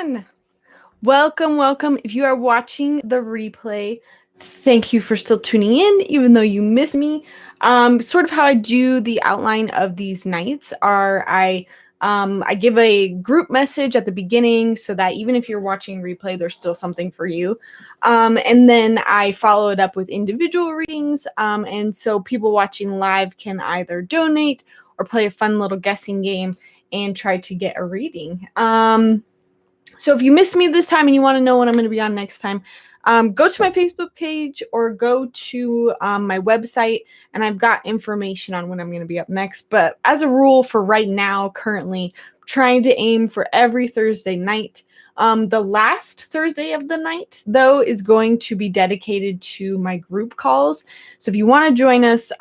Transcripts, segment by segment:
everyone. Welcome. If you are watching the replay, thank you for still tuning in, even though you missed me. Sort of how I do the outline of these nights are I give a group message at the beginning so that even if you're watching replay, there's still something for you. And then I follow it up with individual readings. And so people watching live can either donate or play a fun little guessing game and try to get a reading. So if you missed me this time and you want to know when I'm going to be on next time, go to my Facebook page or go to my website, and I've got information on when I'm going to be up next. But as a rule for right now, currently, trying to aim for every Thursday night. The last Thursday of the night, though, is going to be dedicated to my group calls. So if you want to join us,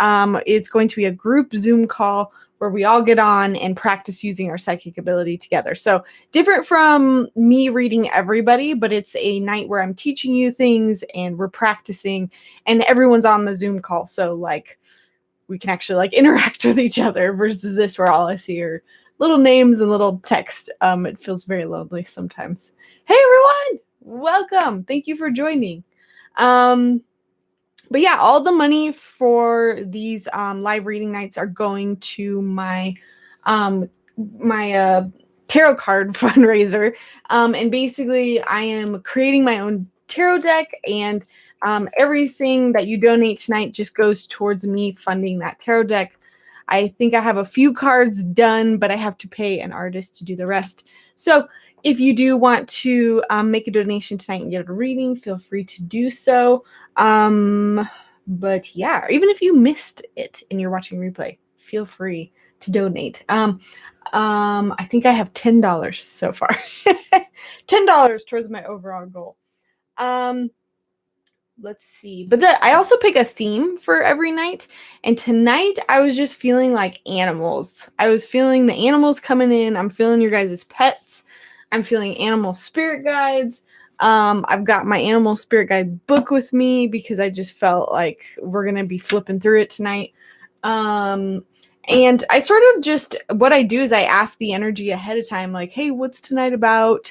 it's going to be a group Zoom call where we all get on and practice using our psychic ability together. So different from me reading everybody, but it's a night where I'm teaching you things and we're practicing and everyone's on the Zoom call. So like we can actually like interact with each other versus this where all I see are little names and little text. It feels very lonely sometimes. Hey everyone, welcome. Thank you for joining. But yeah, all the money for these live reading nights are going to my tarot card fundraiser. And basically, I am creating my own tarot deck, and everything that you donate tonight just goes towards me funding that tarot deck. I think I have a few cards done, but I have to pay an artist to do the rest. So if you do want to make a donation tonight and get a reading, feel free to do so. But yeah, even if you missed it and you're watching replay, feel free to donate. I think I have $10 so far. $10 towards my overall goal. Let's see. But I also pick a theme for every night. And tonight I was just feeling like animals. I was feeling the animals coming in. I'm feeling your guys' pets. I'm feeling animal spirit guides. I've got my animal spirit guide book with me because I just felt like we're going to be flipping through it tonight. And I sort of just, what I do is I ask the energy ahead of time, like, hey, what's tonight about?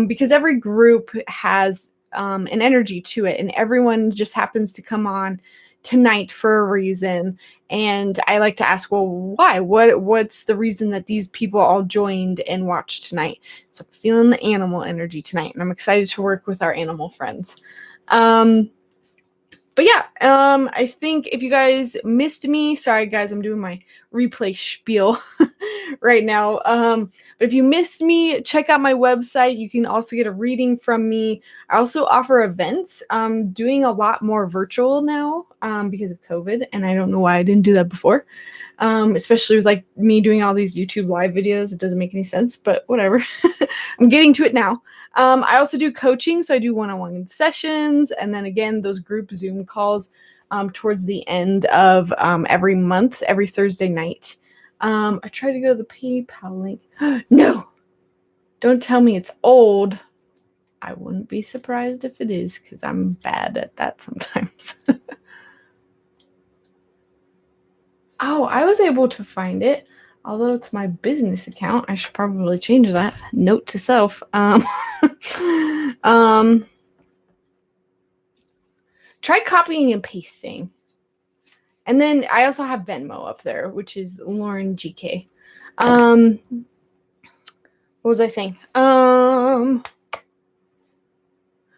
Because every group has an energy to it, and everyone just happens to come on tonight for a reason. And I like to ask, well, why? What's the reason that these people all joined and watched tonight? So I'm feeling the animal energy tonight, and I'm excited to work with our animal friends. But yeah, I think if you guys missed me, sorry guys, I'm doing my replay spiel right now. But if you missed me, check out my website. You can also get a reading from me. I also offer events. I'm doing a lot more virtual now because of COVID, and I don't know why I didn't do that before. Especially with like me doing all these YouTube live videos. It doesn't make any sense, but whatever. I'm getting to it now. I also do coaching, so I do one-on-one sessions, and then again, those group Zoom calls towards the end of every month, every Thursday night. I try to go to the PayPal link. No! Don't tell me it's old. I wouldn't be surprised if it is, because I'm bad at that sometimes. Oh, I was able to find it. Although it's my business account, I should probably change that. Note to self. Try copying and pasting. And then I also have Venmo up there, which is Lauryn GK. What was I saying?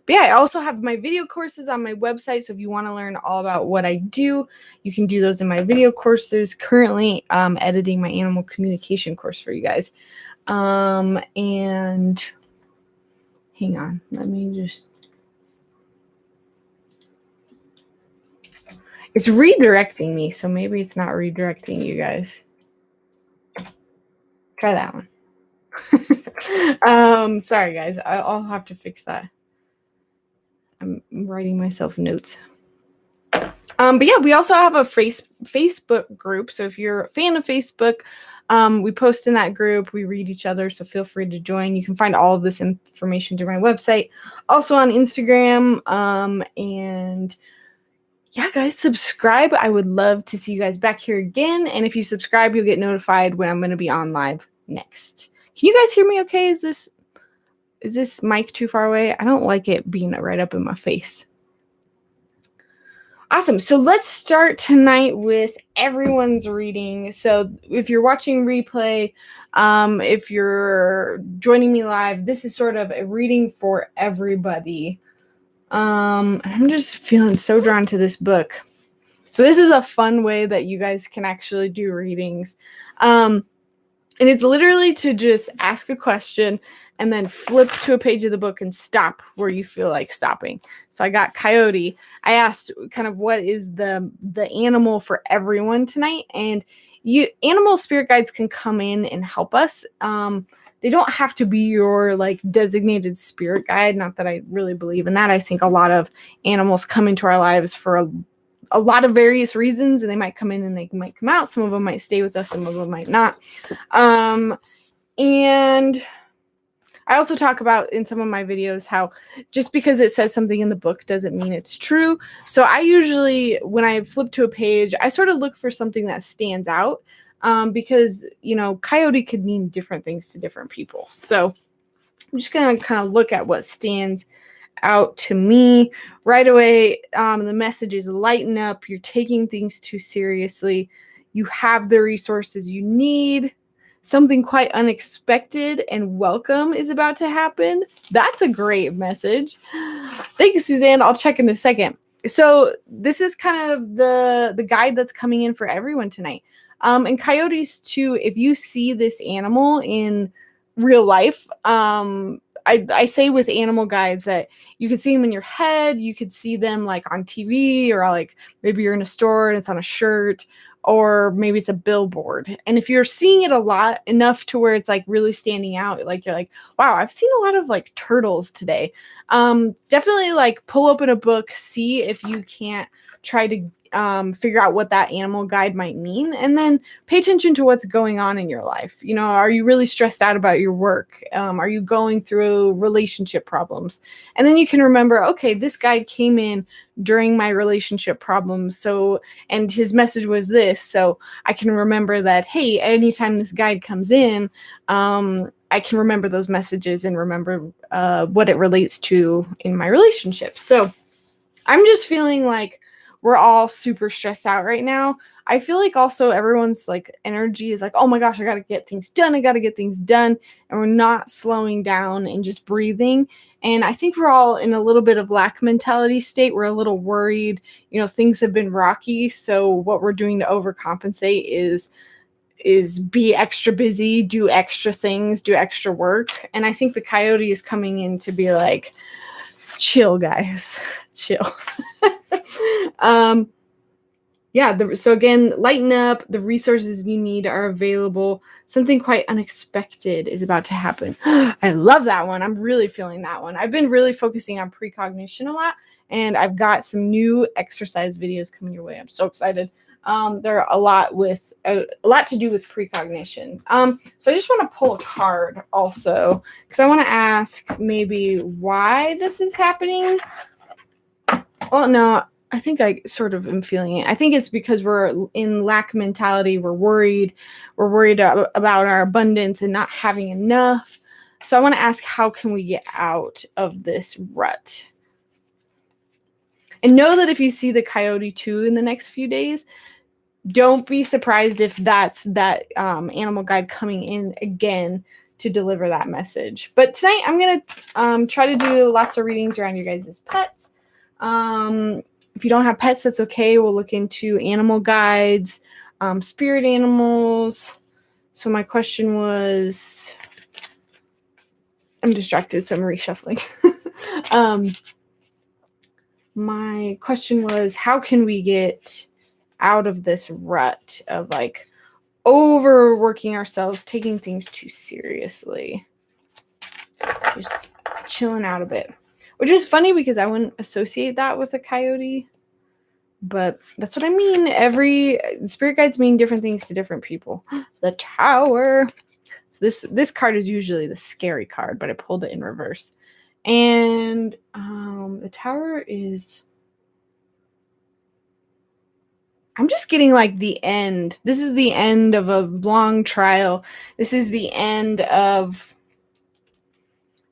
But yeah, I also have my video courses on my website. So if you want to learn all about what I do, you can do those in my video courses. Currently, editing my animal communication course for you guys. And hang on, let me just. It's redirecting me, so maybe it's not redirecting you guys. Try that one. Sorry guys, I'll have to fix that. I'm writing myself notes. But yeah, we also have a Facebook group. So if you're a fan of Facebook, we post in that group. We read each other, so feel free to join. You can find all of this information through my website. Also on Instagram. And yeah, guys, subscribe. I would love to see you guys back here again. And if you subscribe, you'll get notified when I'm going to be on live next. Can you guys hear me okay? Is Is this mic too far away? I don't like it being right up in my face. Awesome. So let's start tonight with everyone's reading. So if you're watching replay, if you're joining me live, this is sort of a reading for everybody. I'm just feeling so drawn to this book. So this is a fun way that you guys can actually do readings. And it's literally to just ask a question and then flip to a page of the book and stop where you feel like stopping. So I got Coyote. I asked kind of what is the animal for everyone tonight. And animal spirit guides can come in and help us. They don't have to be your like designated spirit guide. Not that I really believe in that. I think a lot of animals come into our lives for a lot of various reasons, and they might come in and they might come out. Some of them might stay with us, some of them might not. And I also talk about in some of my videos how just because it says something in the book doesn't mean it's true. So I usually, when I flip to a page, I sort of look for something that stands out, because, you know, coyote could mean different things to different people. So I'm just going to kind of look at what stands out to me right away. The message is lighten up. You're taking things too seriously. You have the resources you need. Something quite unexpected and welcome is about to happen. That's a great message. Thank you, Suzanne. I'll check in a second. So this is kind of the guide that's coming in for everyone tonight. And coyotes too, if you see this animal in real life, I say with animal guides that you could see them in your head, you could see them like on TV, or like maybe you're in a store and it's on a shirt, or maybe it's a billboard. And if you're seeing it a lot enough to where it's like really standing out, like you're like, wow, I've seen a lot of like turtles today. Definitely like pull open a book, see if you can't try to figure out what that animal guide might mean, and then pay attention to what's going on in your life. You know, are you really stressed out about your work? Are you going through relationship problems? And then you can remember, okay, this guide came in during my relationship problems. So, and his message was this. So I can remember that, hey, anytime this guide comes in, I can remember those messages and remember what it relates to in my relationship. So I'm just feeling like we're all super stressed out right now. I feel like also everyone's like energy is like, oh my gosh, I got to get things done. I got to get things done. And we're not slowing down and just breathing. And I think we're all in a little bit of lack mentality state. We're a little worried. You know, things have been rocky. So what we're doing to overcompensate is be extra busy, do extra things, do extra work. And I think the coyote is coming in to be like, chill, guys, chill. So again, lighten up. The resources you need are available. Something quite unexpected is about to happen. I love that one. I'm really feeling that one. I've been really focusing on precognition a lot, and I've got some new exercise videos coming your way. I'm so excited. There are a lot to do with precognition. So I just want to pull a card also, because I want to ask maybe why this is happening. Well, no, I think I sort of am feeling it. I think it's because we're in lack mentality. We're worried. We're worried about our abundance and not having enough. So I want to ask, how can we get out of this rut? And know that if you see the coyote too in the next few days, don't be surprised if that's that animal guide coming in again to deliver that message. But tonight I'm going to try to do lots of readings around your guys' pets. If you don't have pets, that's okay. We'll look into animal guides, spirit animals. So my question was, I'm distracted, so I'm reshuffling. My question was, how can we get out of this rut of like overworking ourselves, taking things too seriously, just chilling out a bit? Which is funny because I wouldn't associate that with a coyote, but that's what I mean. Every spirit guides mean different things to different people. The Tower. So this card is usually the scary card, but I pulled it in reverse. And the Tower is, I'm just getting like the end. This is the end of a long trial. This is the end of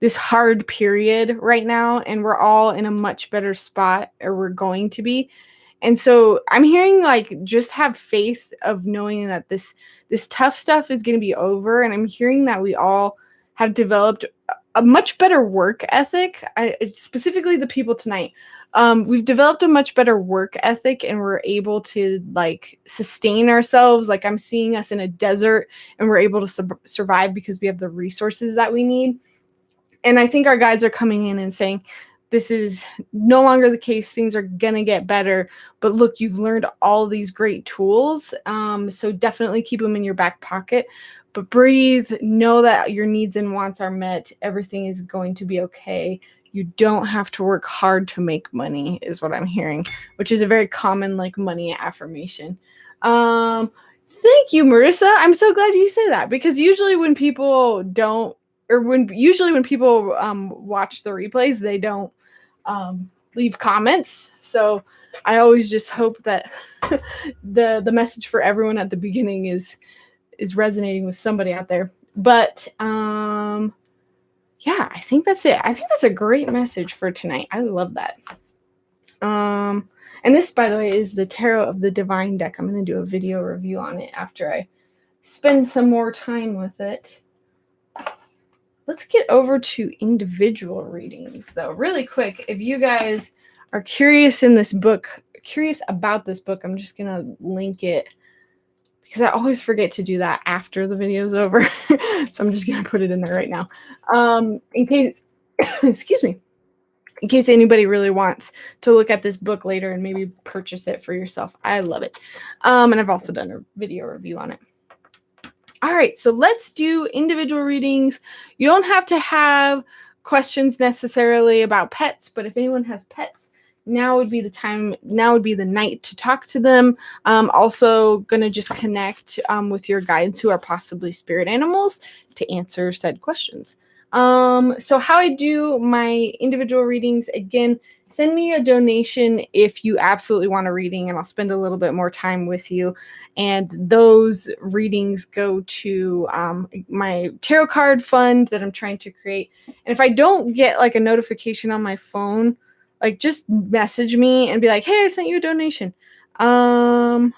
this hard period right now, and we're all in a much better spot, or we're going to be. And so I'm hearing like just have faith of knowing that this tough stuff is going to be over. And I'm hearing that we all have developed a much better work ethic. Specifically the people tonight. We've developed a much better work ethic, and we're able to like sustain ourselves. Like I'm seeing us in a desert, and we're able to survive because we have the resources that we need. And I think our guides are coming in and saying, this is no longer the case. Things are going to get better. But look, you've learned all these great tools. So definitely keep them in your back pocket. But breathe. Know that your needs and wants are met. Everything is going to be okay. You don't have to work hard to make money, is what I'm hearing, which is a very common like money affirmation. Thank you, Marissa. I'm so glad you say that, because usually when people don't, or when people watch the replays, they don't leave comments. So I always just hope that the message for everyone at the beginning is resonating with somebody out there. But yeah, I think that's it. I think that's a great message for tonight. I love that. And this, by the way, is the Tarot of the Divine deck. I'm going to do a video review on it after I spend some more time with it. Let's get over to individual readings, though, really quick. If you guys are curious about this book, I'm just going to link it, because I always forget to do that after the video's over. So I'm just going to put it in there right now. In case, excuse me, in case anybody really wants to look at this book later and maybe purchase it for yourself. I love it. And I've also done a video review on it. All right, so let's do individual readings. You don't have to have questions necessarily about pets, but if anyone has pets, now would be the time, now would be the night to talk to them. Also going to just connect with your guides who are possibly spirit animals to answer said questions. So how I do my individual readings, again, send me a donation if you absolutely want a reading, and I'll spend a little bit more time with you. And those readings go to my tarot card fund that I'm trying to create. And if I don't get like a notification on my phone, like just message me and be like, hey, I sent you a donation. And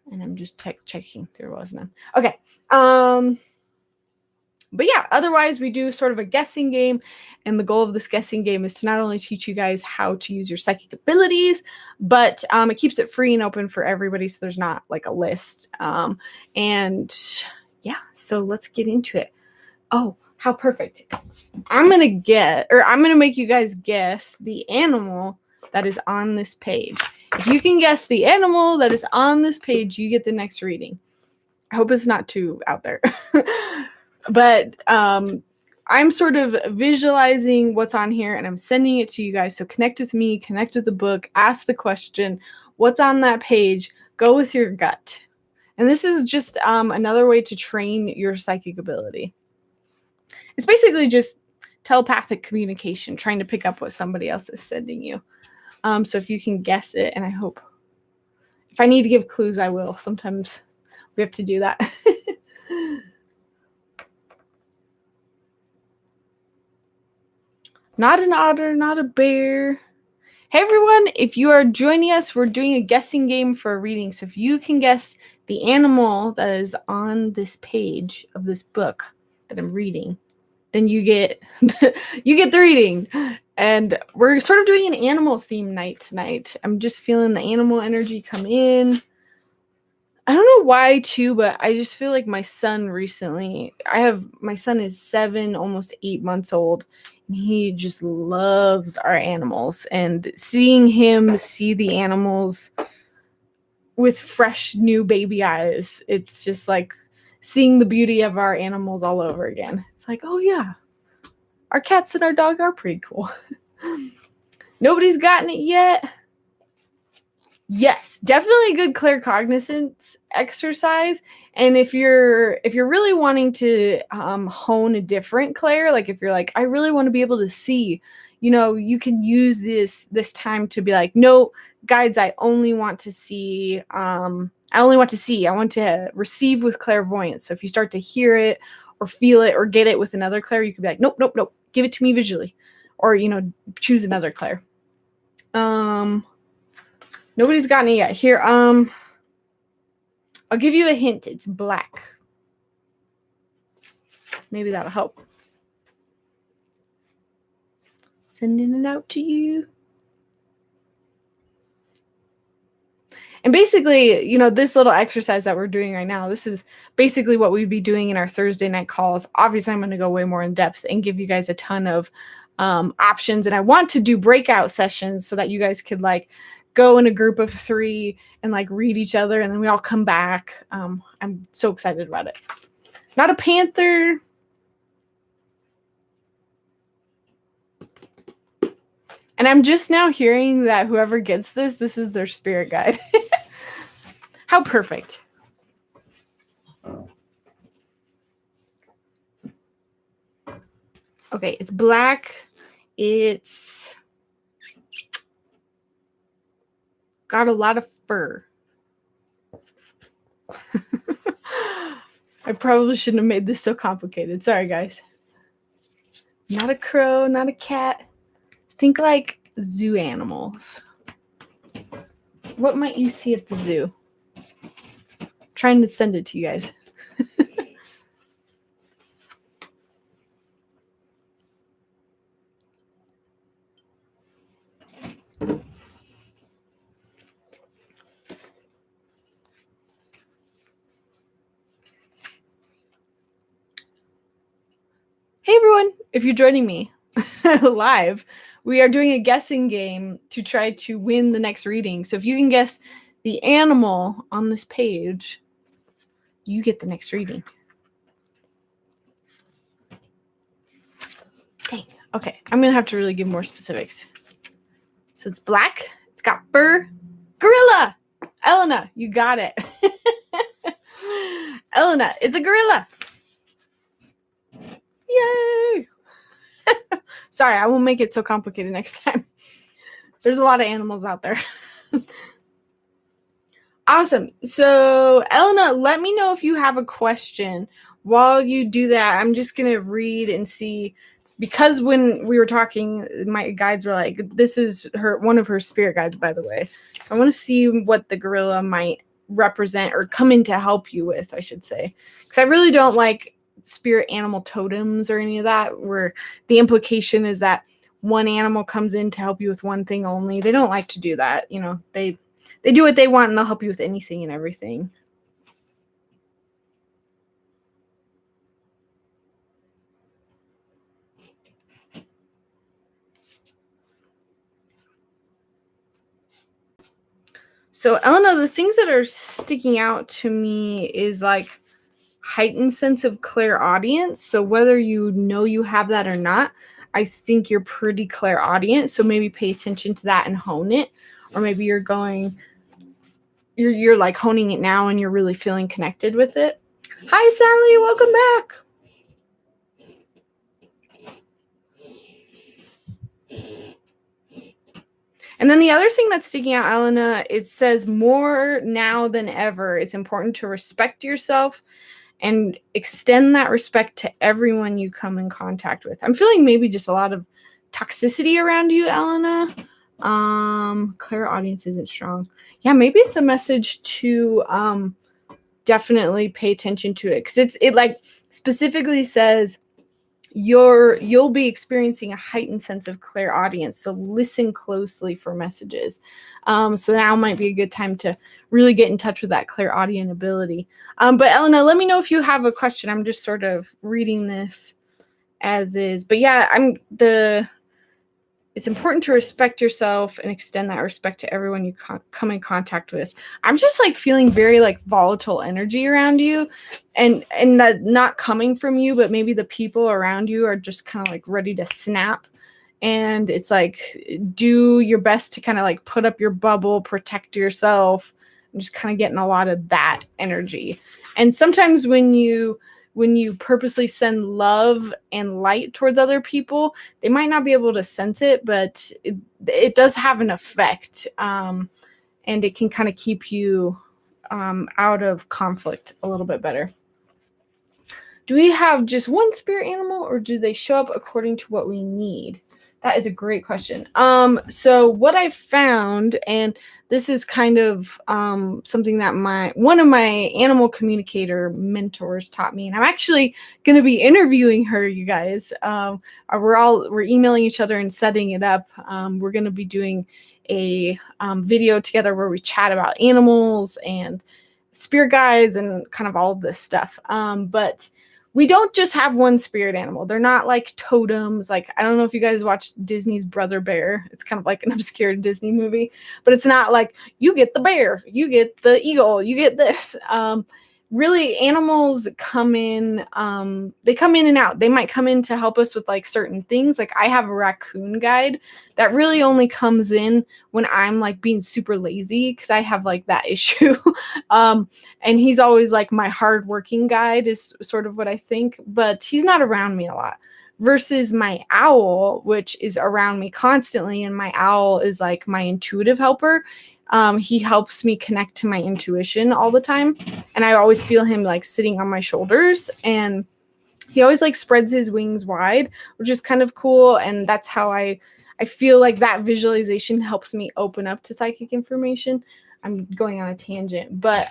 I'm just checking. There was none. Okay. But yeah, otherwise we do sort of a guessing game, and the goal of this guessing game is to not only teach you guys how to use your psychic abilities, but it keeps it free and open for everybody, so there's not like a list. And yeah, so let's get into it. Oh, how perfect. I'm going to make you guys guess the animal that is on this page. If you can guess the animal that is on this page, you get the next reading. I hope it's not too out there. But I'm sort of visualizing what's on here, and I'm sending it to you guys. So connect with me, connect with the book, ask the question, what's on that page, go with your gut. And this is just another way to train your psychic ability. It's basically just telepathic communication, trying to pick up what somebody else is sending you. So if you can guess it, and I hope, if I need to give clues, I will. Sometimes we have to do that. Not an otter, not a bear. Hey everyone, if you are joining us, we're doing a guessing game for a reading. So if you can guess the animal that is on this page of this book that I'm reading, then you get the reading. And we're sort of doing an animal theme night tonight. I'm just feeling the animal energy come in. I don't know why too, but I just feel like my son recently, my son is 7, almost 8 months old. And he just loves our animals, and seeing him see the animals with fresh new baby eyes, it's just like seeing the beauty of our animals all over again. It's like, oh yeah, our cats and our dog are pretty cool. Nobody's gotten it yet. Yes, definitely a good claircognizance exercise. And if you're really wanting to hone a different clair, like if you're like, I really want to be able to see, you can use this time to be like, no, guides, I only want to see I only want to see. I want to receive with clairvoyance. So if you start to hear it or feel it or get it with another clair, you could be like, nope, nope, nope. Give it to me visually. Or, choose another clair. Nobody's gotten it yet. Here, I'll give you a hint. It's black. Maybe that'll help. Sending it out to you. And basically, this little exercise that we're doing right now, this is basically what we'd be doing in our Thursday night calls. Obviously, I'm going to go way more in depth and give you guys a ton of options. And I want to do breakout sessions so that you guys could go in a group of 3 and read each other. And then we all come back. I'm so excited about it. Not a panther. And I'm just now hearing that whoever gets this is their spirit guide. How perfect. Okay, it's black. It's got a lot of fur. I probably shouldn't have made this so complicated. Sorry, guys. Not a crow, not a cat. Think zoo animals. What might you see at the zoo? I'm trying to send it to you guys. Hey everyone, if you're joining me live, we are doing a guessing game to try to win the next reading. So if you can guess the animal on this page, you get the next reading. Dang. Okay, I'm going to have to really give more specifics. So it's black. It's got fur. Gorilla! Elena, you got it. Elena, it's a gorilla. Yay! Sorry, I won't make it so complicated next time. There's a lot of animals out there. Awesome. So, Elena, let me know if you have a question. While you do that, I'm just going to read and see, because when we were talking, my guides were like, this is one of her spirit guides, by the way. So I want to see what the gorilla might represent or come in to help you with, I should say. Because I really don't like spirit animal totems or any of that, where the implication is that one animal comes in to help you with one thing only. They don't like to do that. They do what they want and they'll help you with anything and everything. So, Elena, the things that are sticking out to me is heightened sense of clairaudience. So whether you know you have that or not, I think you're pretty clairaudient. So maybe pay attention to that and hone it. Or maybe you're honing it now and you're really feeling connected with it. Hi, Sally. Welcome back. And then the other thing that's sticking out, Elena, it says more now than ever. It's important to respect yourself and extend that respect to everyone you come in contact with. I'm feeling maybe just a lot of toxicity around you, Elena. Clairaudience isn't strong. Yeah, maybe it's a message to definitely pay attention to it, because it specifically says you'll be experiencing a heightened sense of clairaudience. So listen closely for messages. So now might be a good time to really get in touch with that clairaudient ability. But Elena, let me know if you have a question. I'm just sort of reading this as is. But yeah, it's important to respect yourself and extend that respect to everyone you come in contact with. I'm just feeling very volatile energy around you, and that not coming from you, but maybe the people around you are just kind of ready to snap. And it's do your best to kind of put up your bubble, protect yourself. I'm just kind of getting a lot of that energy. And sometimes when you purposely send love and light towards other people, they might not be able to sense it, but it does have an effect. And it can kind of keep you out of conflict a little bit better. Do we have just one spirit animal, or do they show up according to what we need? That is a great question. So what I found, and this is kind of something that one of my animal communicator mentors taught me, and I'm actually going to be interviewing her, you guys. We're emailing each other and setting it up. We're going to be doing a video together where we chat about animals and spirit guides and kind of all of this stuff. But we don't just have one spirit animal. They're not like totems. Like, I don't know if you guys watched Disney's Brother Bear. It's kind of like an obscure Disney movie, but it's not like you get the bear, you get the eagle, you get this. Really, animals come in, they come in and out. They might come in to help us with like certain things. Like I have a raccoon guide that really only comes in when I'm like being super lazy, because I have like that issue. And he's always like my hardworking guide is sort of what I think, but he's not around me a lot. Versus my owl, which is around me constantly, and my owl is like my intuitive helper. He helps me connect to my intuition all the time, and I always feel him like sitting on my shoulders, and he always like spreads his wings wide, which is kind of cool. And that's how I feel like that visualization helps me open up to psychic information. I'm going on a tangent, but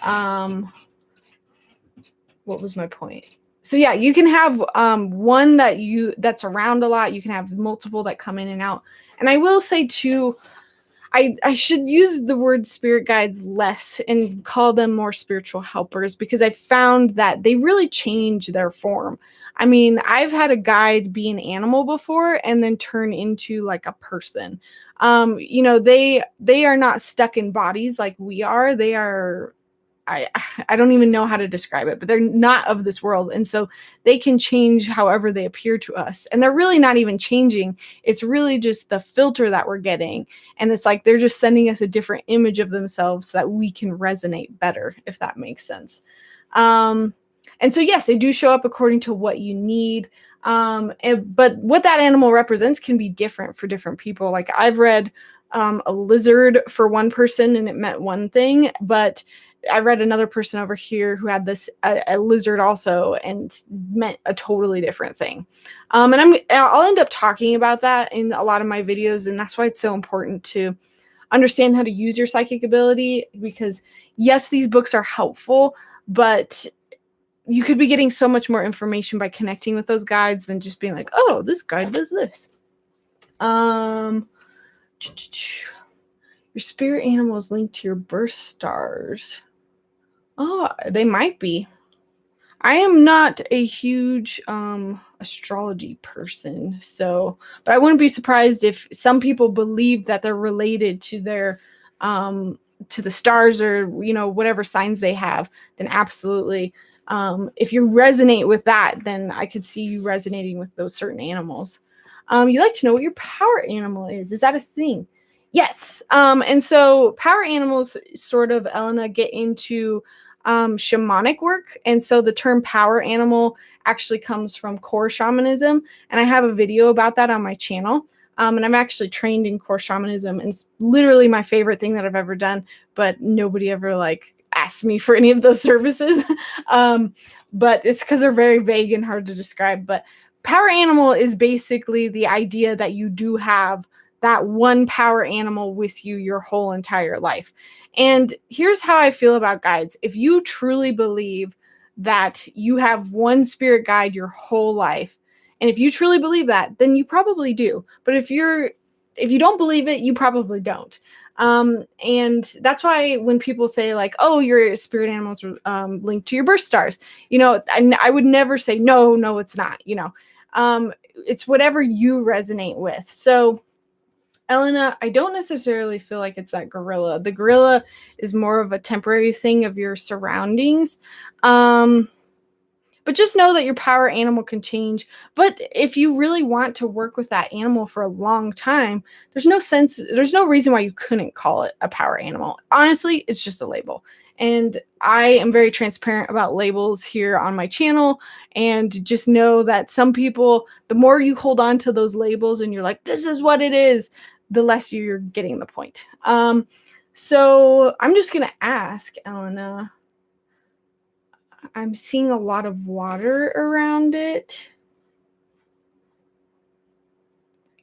what was my point? So yeah, you can have one that's around a lot. You can have multiple that come in and out. And I will say too, I should use the word spirit guides less and call them more spiritual helpers, because I found that they really change their form. I mean, I've had a guide be an animal before and then turn into like a person. They are not stuck in bodies like we are. They are, I don't even know how to describe it, but they're not of this world. And so they can change however they appear to us. And they're really not even changing. It's really just the filter that we're getting. And it's like they're just sending us a different image of themselves so that we can resonate better, if that makes sense. And so, yes, they do show up according to what you need. But what that animal represents can be different for different people. Like I've read a lizard for one person and it meant one thing, but I read another person over here who had this a lizard also and meant a totally different thing. And I'll end up talking about that in a lot of my videos, and that's why it's so important to understand how to use your psychic ability, because yes, these books are helpful, but you could be getting so much more information by connecting with those guides than just being like, oh, this guide does this. Your spirit animal is linked to your birth stars. Oh, they might be. I am not a huge astrology person, but I wouldn't be surprised if some people believe that they're related to their to the stars, or whatever signs they have. Then absolutely, if you resonate with that, then I could see you resonating with those certain animals. You like to know what your power animal is. Is that a thing? Yes. And so power animals sort of, Elena, get into shamanic work. And so the term power animal actually comes from core shamanism. And I have a video about that on my channel. And I'm actually trained in core shamanism, and it's literally my favorite thing that I've ever done, but nobody ever asked me for any of those services. But it's because they're very vague and hard to describe. But power animal is basically the idea that you do have that one power animal with you your whole entire life. And here's how I feel about guides. If you truly believe that you have one spirit guide your whole life, and if you truly believe that, then you probably do. But if you don't believe it, you probably don't. And that's why when people say oh, your spirit animals are linked to your birth stars, I would never say, no, it's not, it's whatever you resonate with. So Elena, I don't necessarily feel like it's that gorilla. The gorilla is more of a temporary thing of your surroundings. But just know that your power animal can change. But if you really want to work with that animal for a long time, there's no reason why you couldn't call it a power animal. Honestly, it's just a label. And I am very transparent about labels here on my channel. And just know that some people, the more you hold on to those labels and you're like, this is what it is, the less you're getting the point. So I'm just going to ask, Elena. I'm seeing a lot of water around it.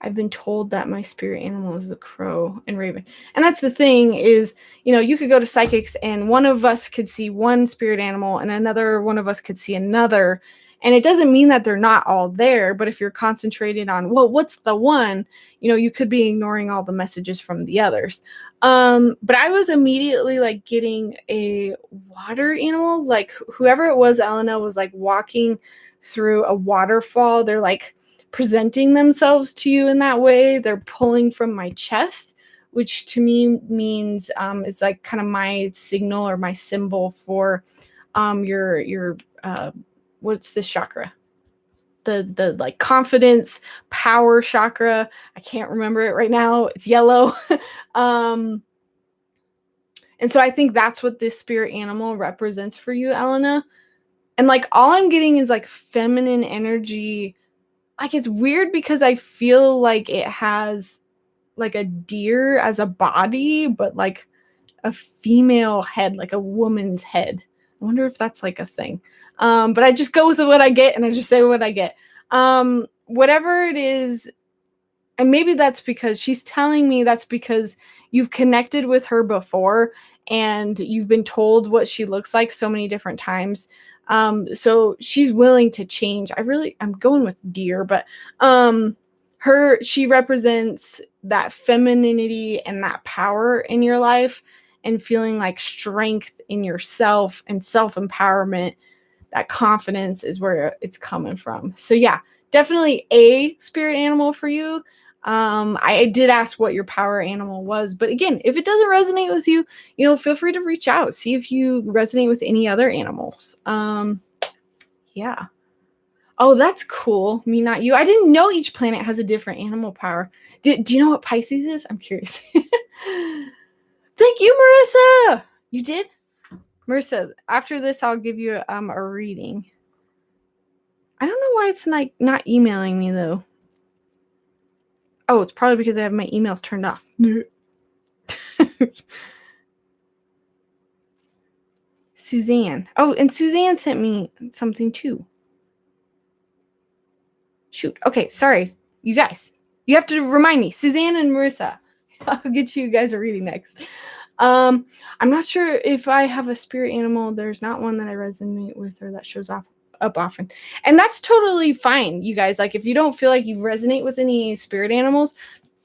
I've been told that my spirit animal is the crow and raven. And that's the thing is, you could go to psychics and one of us could see one spirit animal and another one of us could see another. And it doesn't mean that they're not all there, but if you're concentrated on, well, what's the one, you could be ignoring all the messages from the others. But I was immediately like getting a water animal, like whoever it was, Elena was like walking through a waterfall. They're like presenting themselves to you in that way. They're pulling from my chest, which to me means it's like kind of my signal or my symbol for your what's this chakra? The like confidence, power chakra. I can't remember it right now. It's yellow. And so I think that's what this spirit animal represents for you, Elena. And like all I'm getting is like feminine energy. Like it's weird because I feel like it has like a deer as a body, but like a female head, like a woman's head. I wonder if that's like a thing. But I just go with what I get and I just say what I get. Whatever it is, and maybe that's because she's telling me that's because you've connected with her before and you've been told what she looks like so many different times. So she's willing to change. I'm going with deer, but she represents that femininity and that power in your life and feeling like strength in yourself and self-empowerment. That confidence is where it's coming from. So yeah, definitely a spirit animal for you. I did ask what your power animal was, but again, if it doesn't resonate with you, feel free to reach out, see if you resonate with any other animals. Yeah. Oh, that's cool. Me, not you. I didn't know each planet has a different animal power. Do you know what Pisces is? I'm curious. Thank you, Marissa. You did? Marissa, after this, I'll give you a reading. I don't know why it's not emailing me, though. Oh, it's probably because I have my emails turned off. Suzanne. Oh, and Suzanne sent me something, too. Shoot. Okay, sorry. You guys. You have to remind me. Suzanne and Marissa. I'll get you guys a reading next. I'm not sure if I have a spirit animal. There's not one that I resonate with or that shows up often. And that's totally fine, you guys. Like if you don't feel like you resonate with any spirit animals,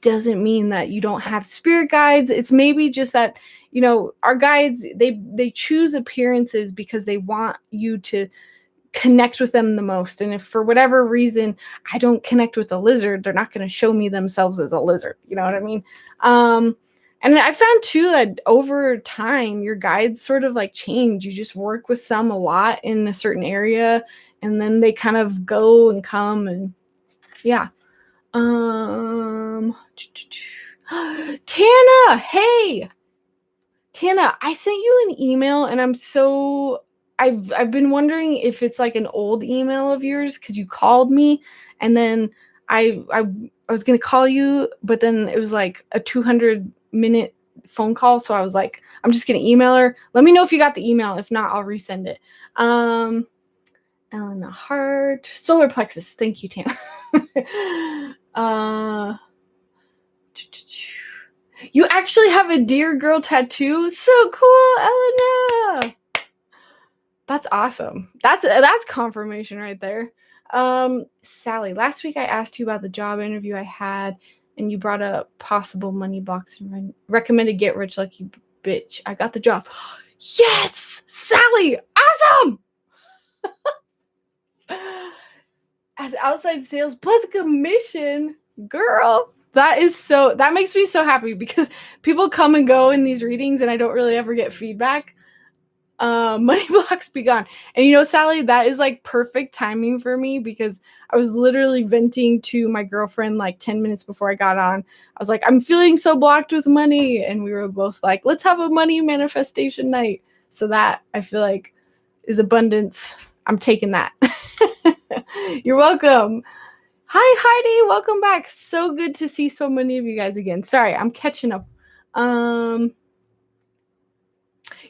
doesn't mean that you don't have spirit guides. It's maybe just that, our guides, they choose appearances because they want you to connect with them the most. And if for whatever reason I don't connect with a lizard, they're not going to show me themselves as a lizard. You know what I mean? And I found too that over time your guides sort of like change. You just work with some a lot in a certain area and then they kind of go and come and yeah. Tana, hey. Tana, I sent you an email and I've been wondering if it's like an old email of yours because you called me and then I was gonna call you, but then it was like a 200-minute phone call, so I was like, I'm just gonna email her. Let me know if you got the email. If not, I'll resend it. Elena Hart, solar plexus. Thank you, Tana. You actually have a deer girl tattoo? So cool, Elena. That's awesome. That's confirmation right there. Sally, last week I asked you about the job interview I had, and you brought up possible money blocks and recommended Get Rich Like You Bitch. I got the job. Yes, Sally, awesome. As outside sales plus commission, girl. That makes me so happy because people come and go in these readings and I don't really ever get feedback. Money blocks be gone. And Sally, that is like perfect timing for me because I was literally venting to my girlfriend like 10 minutes before I got on. I was like, I'm feeling so blocked with money. And we were both like, let's have a money manifestation night. So that I feel like is abundance. I'm taking that. You're welcome. Hi, Heidi. Welcome back. So good to see so many of you guys again. Sorry, I'm catching up.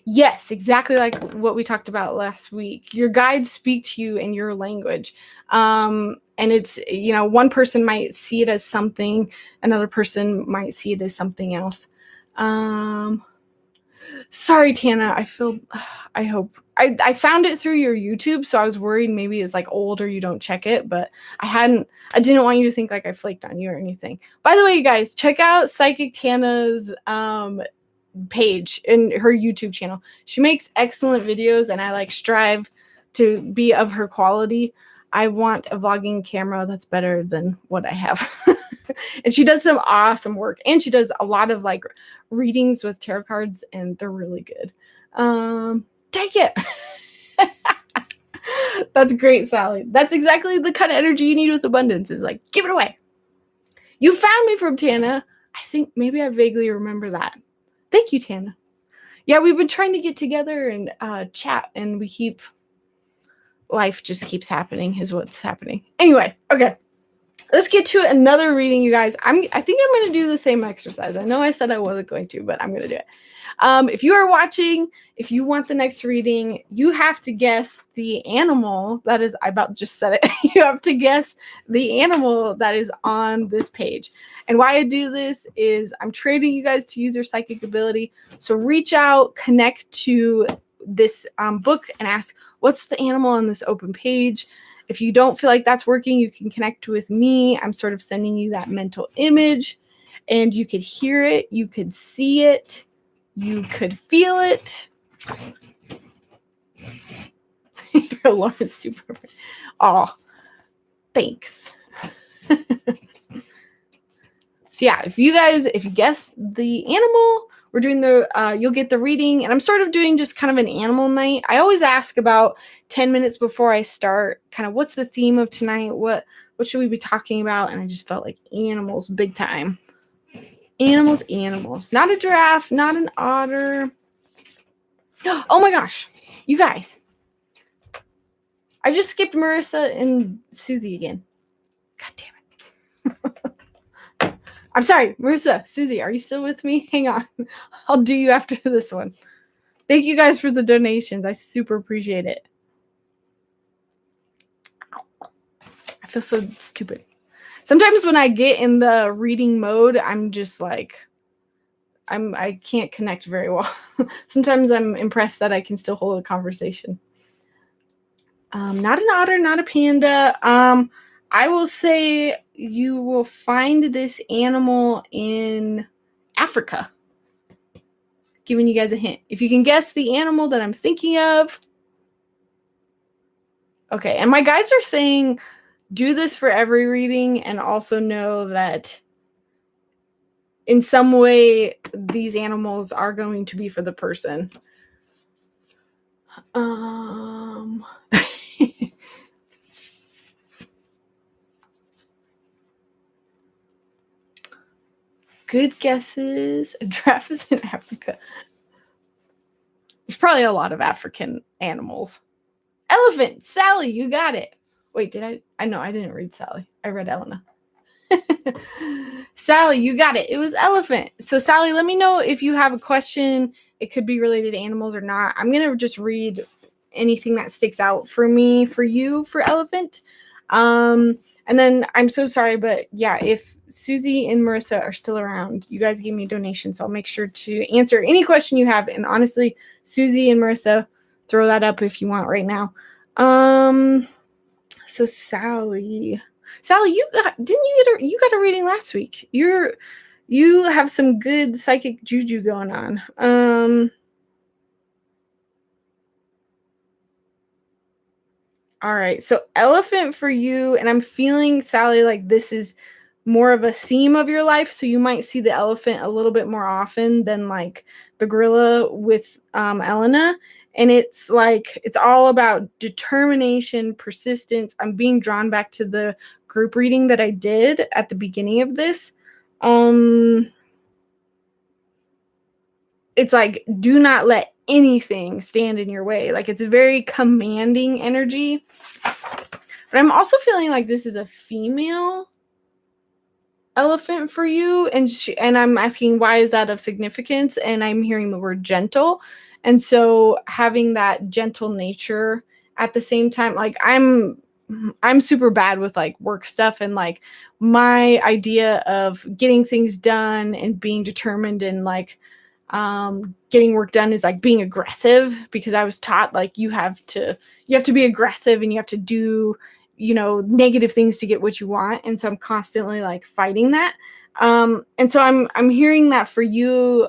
Yes, exactly like what we talked about last week. Your guides speak to you in your language. And it's, one person might see it as something, another person might see it as something else. Sorry, Tana. I hope. I found it through your YouTube, so I was worried maybe it's like old or you don't check it, but I didn't want you to think like I flaked on you or anything. By the way, you guys, check out Psychic Tana's page in her YouTube channel. She makes excellent videos and I like strive to be of her quality. I want a vlogging camera that's better than what I have. And she does some awesome work, and she does a lot of like readings with tarot cards, and they're really good. Take it. That's great, Sally. That's exactly the kind of energy you need with abundance, is like, give it away. You found me from Tana. I think maybe I vaguely remember that. Thank you, Tana. Yeah, we've been trying to get together and chat, and life just keeps happening is what's happening. Anyway, okay. Let's get to another reading, you guys. I think I'm going to do the same exercise. I know I said I wasn't going to, but I'm going to do it. If you are watching, if you want the next reading, you have to guess the animal that is, I about just said it. You have to guess the animal that is on this page. And why I do this is I'm training you guys to use your psychic ability. So reach out, connect to this book and ask, what's the animal on this open page? If you don't feel like that's working, you can connect with me. I'm sort of sending you that mental image, and you could hear it, you could see it, you could feel it. Lauryn's super. Oh, thanks. So yeah, if you guess the animal, we're doing you'll get the reading, and I'm sort of doing just kind of an animal night. I always ask about 10 minutes before I start, kind of what's the theme of tonight? What should we be talking about? And I just felt like animals, big time. Animals. Not a giraffe, not an otter. Oh my gosh, you guys. I just skipped Marissa and Susie again. God damn it. I'm sorry, Marissa, Susie, are you still with me? Hang on. I'll do you after this one. Thank you guys for the donations. I super appreciate it. I feel so stupid. Sometimes when I get in the reading mode, I'm just like, I can't connect very well. Sometimes I'm impressed that I can still hold a conversation. Not an otter, not a panda. I will say you will find this animal in Africa. Giving you guys a hint. If you can guess the animal that I'm thinking of. Okay, and my guides are saying do this for every reading, and also know that in some way these animals are going to be for the person. Good guesses. A giraffe is in Africa. There's probably a lot of African animals. Elephant. Sally, you got it. Wait, did I know I didn't read Sally. I read Elena. Sally, you got it. It was elephant. So Sally, let me know if you have a question. It could be related to animals or not. I'm going to just read anything that sticks out for me, for you, for elephant. And then I'm so sorry, but yeah, if Susie and Marissa are still around, you guys gave me a donation, so I'll make sure to answer any question you have. And honestly, Susie and Marissa, throw that up if you want right now. So Sally, you got a reading last week. You have some good psychic juju going on. All right, so elephant for you, and I'm feeling, Sally, like this is more of a theme of your life, so you might see the elephant a little bit more often than like the gorilla with Elena, and it's like it's all about determination, persistence. I'm being drawn back to the group reading that I did at the beginning of this. It's like, do not let anything stand in your way. Like, it's a very commanding energy. But I'm also feeling like this is a female elephant for you. And I'm asking, why is that of significance? And I'm hearing the word gentle. And so having that gentle nature at the same time, like I'm super bad with like work stuff, and like my idea of getting things done and being determined and like getting work done is like being aggressive, because I was taught like you have to be aggressive and you have to do, you know, negative things to get what you want. And so I'm constantly like fighting that. And so I'm hearing that for you,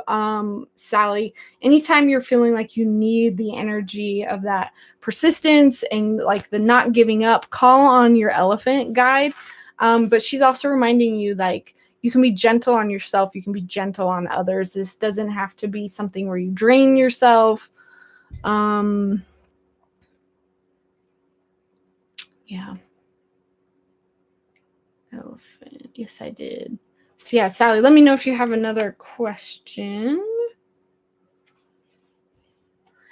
Sally. Anytime you're feeling like you need the energy of that persistence and like the not giving up, call on your elephant guide. But she's also reminding you like you can be gentle on yourself, you can be gentle on others. This doesn't have to be something where you drain yourself. Yeah. Elephant. Yes, I did. So yeah, Sally, let me know if you have another question.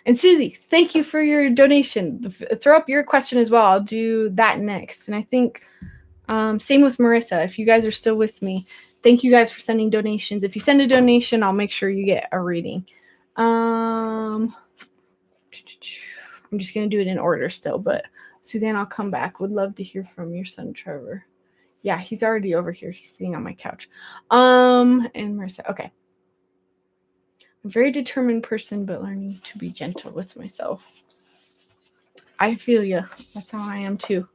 And Susie, thank you for your donation. Throw up your question as well. I'll do that next. And I think same with Marissa. If you guys are still with me, thank you guys for sending donations. If you send a donation, I'll make sure you get a reading. I'm just going to do it in order still, but Suzanne, I'll come back. Would love to hear from your son, Trevor. Yeah, he's already over here. He's sitting on my couch. And Marissa, okay. I'm a very determined person, but learning to be gentle with myself. I feel you. That's how I am too.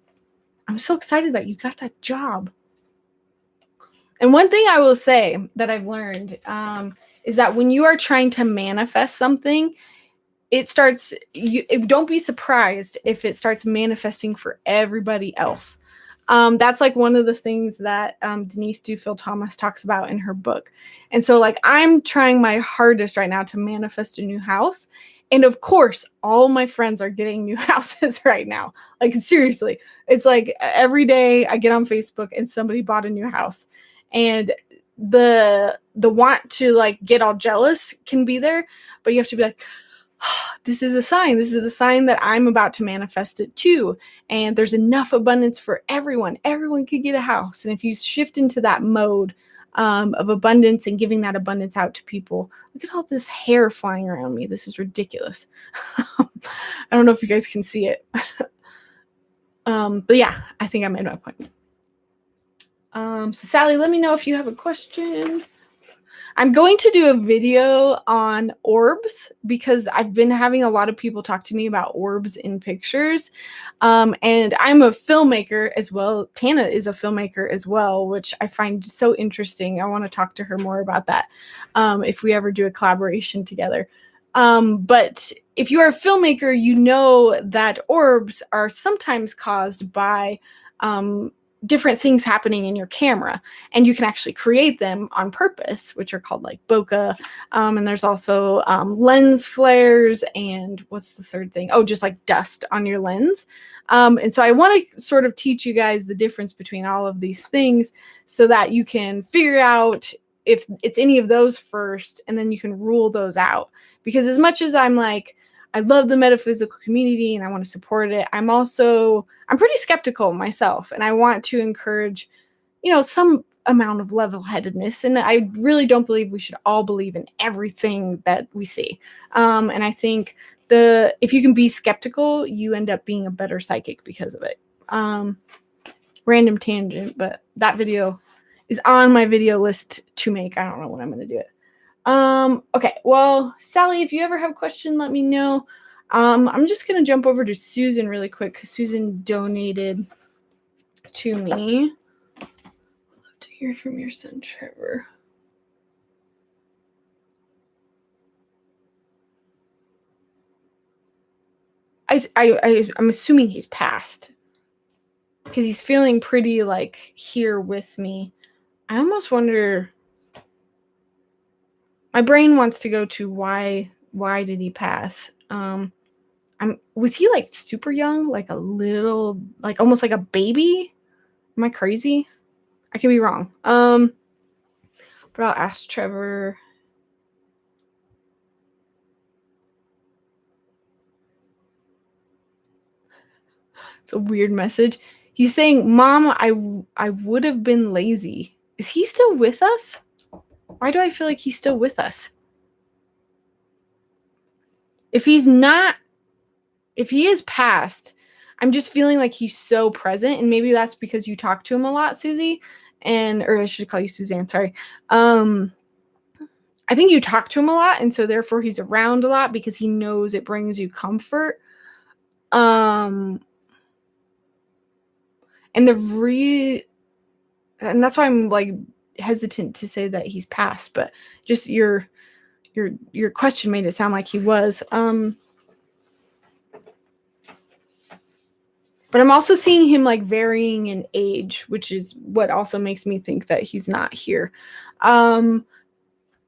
I'm so excited that you got that job. And one thing I will say that I've learned is that when you are trying to manifest something, it starts, don't be surprised if it starts manifesting for everybody else. That's like one of the things that Denise Duffield Thomas talks about in her book. And so like I'm trying my hardest right now to manifest a new house. And of course, all my friends are getting new houses right now. Like seriously, it's like every day I get on Facebook and somebody bought a new house. And the want to like get all jealous can be there, but you have to be like, this is a sign. This is a sign that I'm about to manifest it too. And there's enough abundance for everyone. Everyone could get a house. And if you shift into that mode of abundance and giving that abundance out to people, look at all this hair flying around me. This is ridiculous. I don't know if you guys can see it. But yeah, I think I made my point. So Sally, let me know if you have a question. I'm going to do a video on orbs because I've been having a lot of people talk to me about orbs in pictures. And I'm a filmmaker as well. Tana is a filmmaker as well, which I find so interesting. I want to talk to her more about that if we ever do a collaboration together. But if you are a filmmaker, you know that orbs are sometimes caused by different things happening in your camera, and you can actually create them on purpose, which are called like bokeh. And there's also lens flares, and what's the third thing? Oh, just like dust on your lens. And so I want to sort of teach you guys the difference between all of these things so that you can figure out if it's any of those first, and then you can rule those out. Because as much as I'm like, I love the metaphysical community and I want to support it, I'm pretty skeptical myself, and I want to encourage, you know, some amount of level-headedness. And I really don't believe we should all believe in everything that we see. And I think if you can be skeptical, you end up being a better psychic because of it. Random tangent, but that video is on my video list to make. I don't know when I'm going to do it. Okay, well, Sally, if you ever have a question, let me know. I'm just going to jump over to Susan really quick because Susan donated to me. I'd love to hear from your son, Trevor. I'm assuming he's passed because he's feeling pretty like here with me. I almost wonder. My brain wants to go to why did he pass? Was he like super young, like a little, like almost like a baby? Am I crazy? I could be wrong. But I'll ask Trevor. It's a weird message. He's saying, "Mom, I would have been lazy." Is he still with us? Why do I feel like he's still with us? If he is passed, I'm just feeling like he's so present, and maybe that's because you talk to him a lot, Susie, or I should call you Suzanne, sorry. I think you talk to him a lot, and so therefore he's around a lot because he knows it brings you comfort. And that's why I'm like hesitant to say that he's passed, but just your question made it sound like he was. But I'm also seeing him like varying in age, which is what also makes me think that he's not here. I'm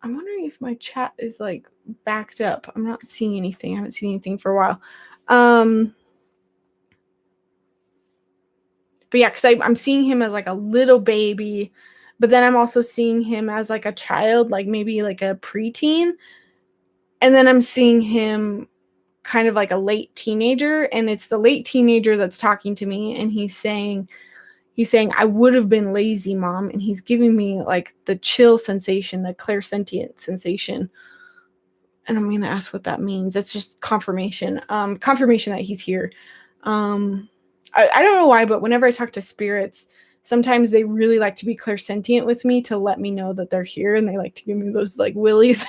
wondering if my chat is like backed up. I'm not seeing anything. I haven't seen anything for a while. But yeah, because I'm seeing him as like a little baby, but then I'm also seeing him as like a child, like maybe like a preteen. And then I'm seeing him kind of like a late teenager, and it's the late teenager that's talking to me, and he's saying, I would have been lazy, Mom, and he's giving me like the chill sensation, the clairsentient sensation. And I'm gonna ask what that means. That's just confirmation. Confirmation that he's here. I don't know why, but whenever I talk to spirits, sometimes they really like to be clairsentient with me to let me know that they're here, and they like to give me those like willies.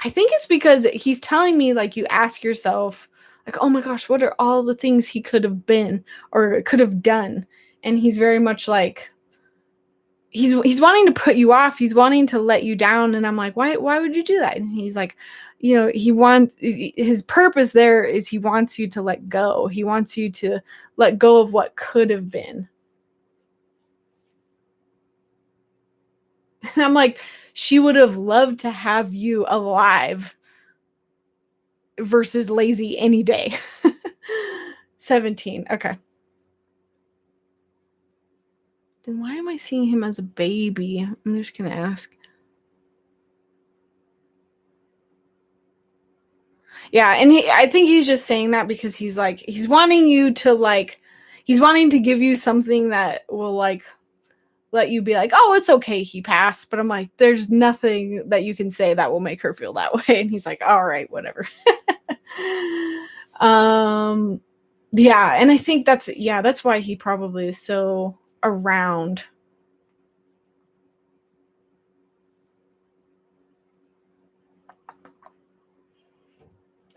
I think it's because he's telling me, like, you ask yourself, like, oh my gosh, what are all the things he could have been or could have done? And he's very much like, he's wanting to put you off. He's wanting to let you down. And I'm like, why would you do that? And he's like, his purpose there is he wants you to let go. He wants you to let go of what could have been. And I'm like, she would have loved to have you alive versus lazy any day. 17. Okay. Then why am I seeing him as a baby? I'm just going to ask. Yeah, and I think he's just saying that because he's like, he's wanting to give you something that will like let you be like, oh, it's okay, he passed. But I'm like, there's nothing that you can say that will make her feel that way. And he's like, all right, whatever. Yeah, and I think that's why he probably is so around.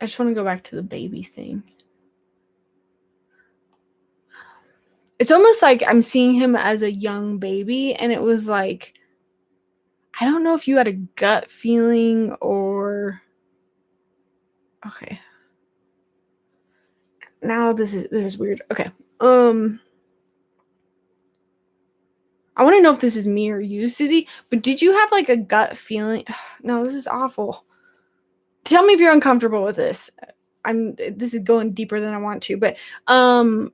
I just want to go back to the baby thing. It's almost like I'm seeing him as a young baby, and it was like, I don't know if you had a gut feeling or... Okay. Now this is weird. Okay. I want to know if this is me or you, Susie, but did you have like a gut feeling? No, this is awful. Tell me if you're uncomfortable with this. This is going deeper than I want to, but I'm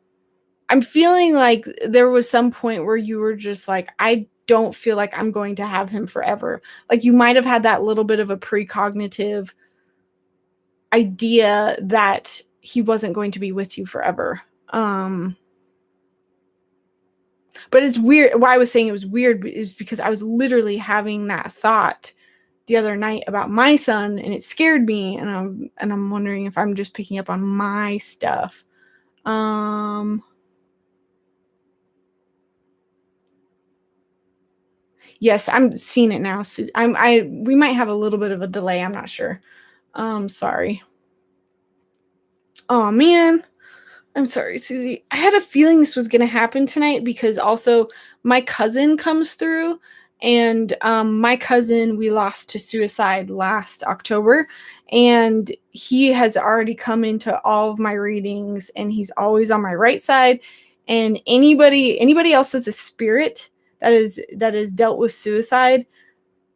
feeling like there was some point where you were just like, I don't feel like I'm going to have him forever. Like you might have had that little bit of a precognitive idea that he wasn't going to be with you forever. But it's weird. Why I was saying it was weird is because I was literally having that thought the other night about my son, and it scared me, and I'm wondering if I'm just picking up on my stuff. Yes, I'm seeing it now. So we might have a little bit of a delay. I'm not sure. Sorry. Oh man. I'm sorry, Susie. I had a feeling this was going to happen tonight because also my cousin comes through, and my cousin we lost to suicide last October, and he has already come into all of my readings, and he's always on my right side. And anybody else that's a spirit that is dealt with suicide,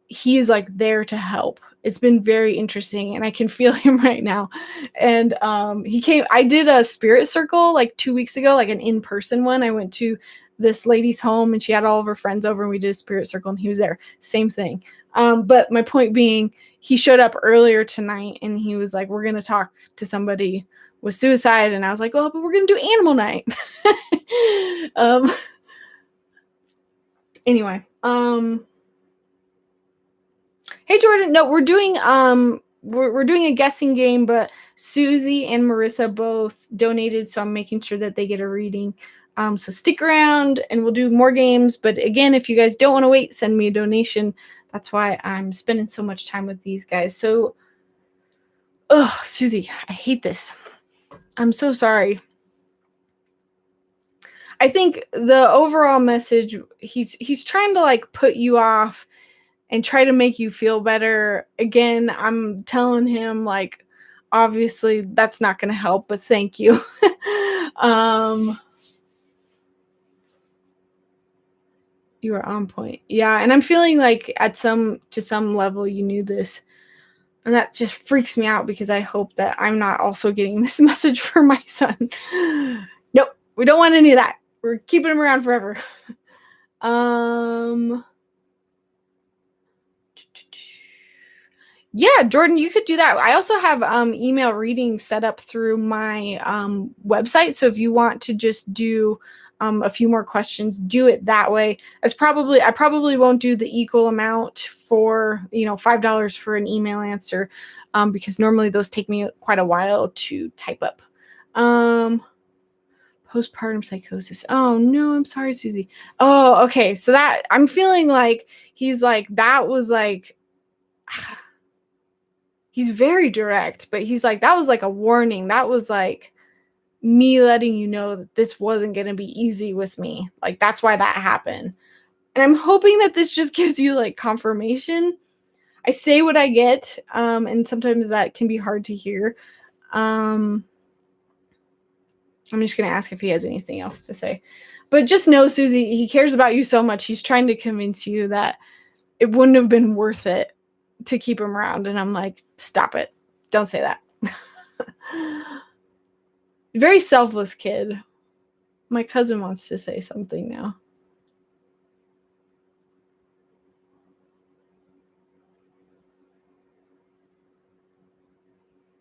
he is like there to help. It's been very interesting, and I can feel him right now. And I did a spirit circle like 2 weeks ago, like an in-person one. I went to this lady's home, and she had all of her friends over, and we did a spirit circle, and he was there. Same thing. But my point being, he showed up earlier tonight, and he was like, we're going to talk to somebody with suicide. And I was like, well, but we're going to do animal night. Anyway, Hey Jordan, no, we're doing a guessing game, but Susie and Marissa both donated, so I'm making sure that they get a reading. So stick around and we'll do more games. But again, if you guys don't want to wait, send me a donation. That's why I'm spending so much time with these guys. So, Susie, I hate this. I'm so sorry. I think the overall message, he's trying to like put you off and try to make you feel better. Again, I'm telling him like obviously that's not going to help, but thank you. You are on point. Yeah, and I'm feeling like to some level you knew this. And that just freaks me out because I hope that I'm not also getting this message for my son. Nope, we don't want any of that. We're keeping him around forever. Yeah, Jordan, you could do that. I also have email readings set up through my website. So if you want to just do a few more questions, do it that way. I probably won't do the equal amount for, $5 for an email answer because normally those take me quite a while to type up. Postpartum psychosis. Oh no, I'm sorry, Susie. Oh, okay. So that I'm feeling like he's like, that was like, he's very direct, but he's like, that was like a warning. That was like me letting you know that this wasn't going to be easy with me. Like, that's why that happened. And I'm hoping that this just gives you like confirmation. I say what I get, and sometimes that can be hard to hear. I'm just going to ask if he has anything else to say. But just know, Susie, he cares about you so much. He's trying to convince you that it wouldn't have been worth it to keep him around. And I'm like, stop it. Don't say that. Very selfless kid. My cousin wants to say something now.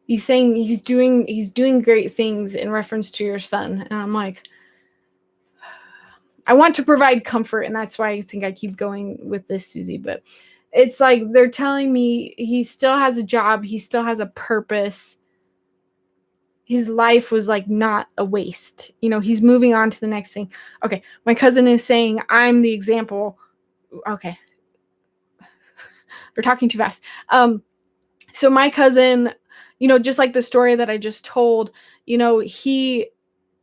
He's saying he's doing great things in reference to your son. And I'm like, I want to provide comfort, and that's why I think I keep going with this, Susie. But it's like they're telling me he still has a job, he still has a purpose. His life was like not a waste. He's moving on to the next thing. Okay, my cousin is saying I'm the example. Okay. We're talking too fast. So my cousin, just like the story that I just told, he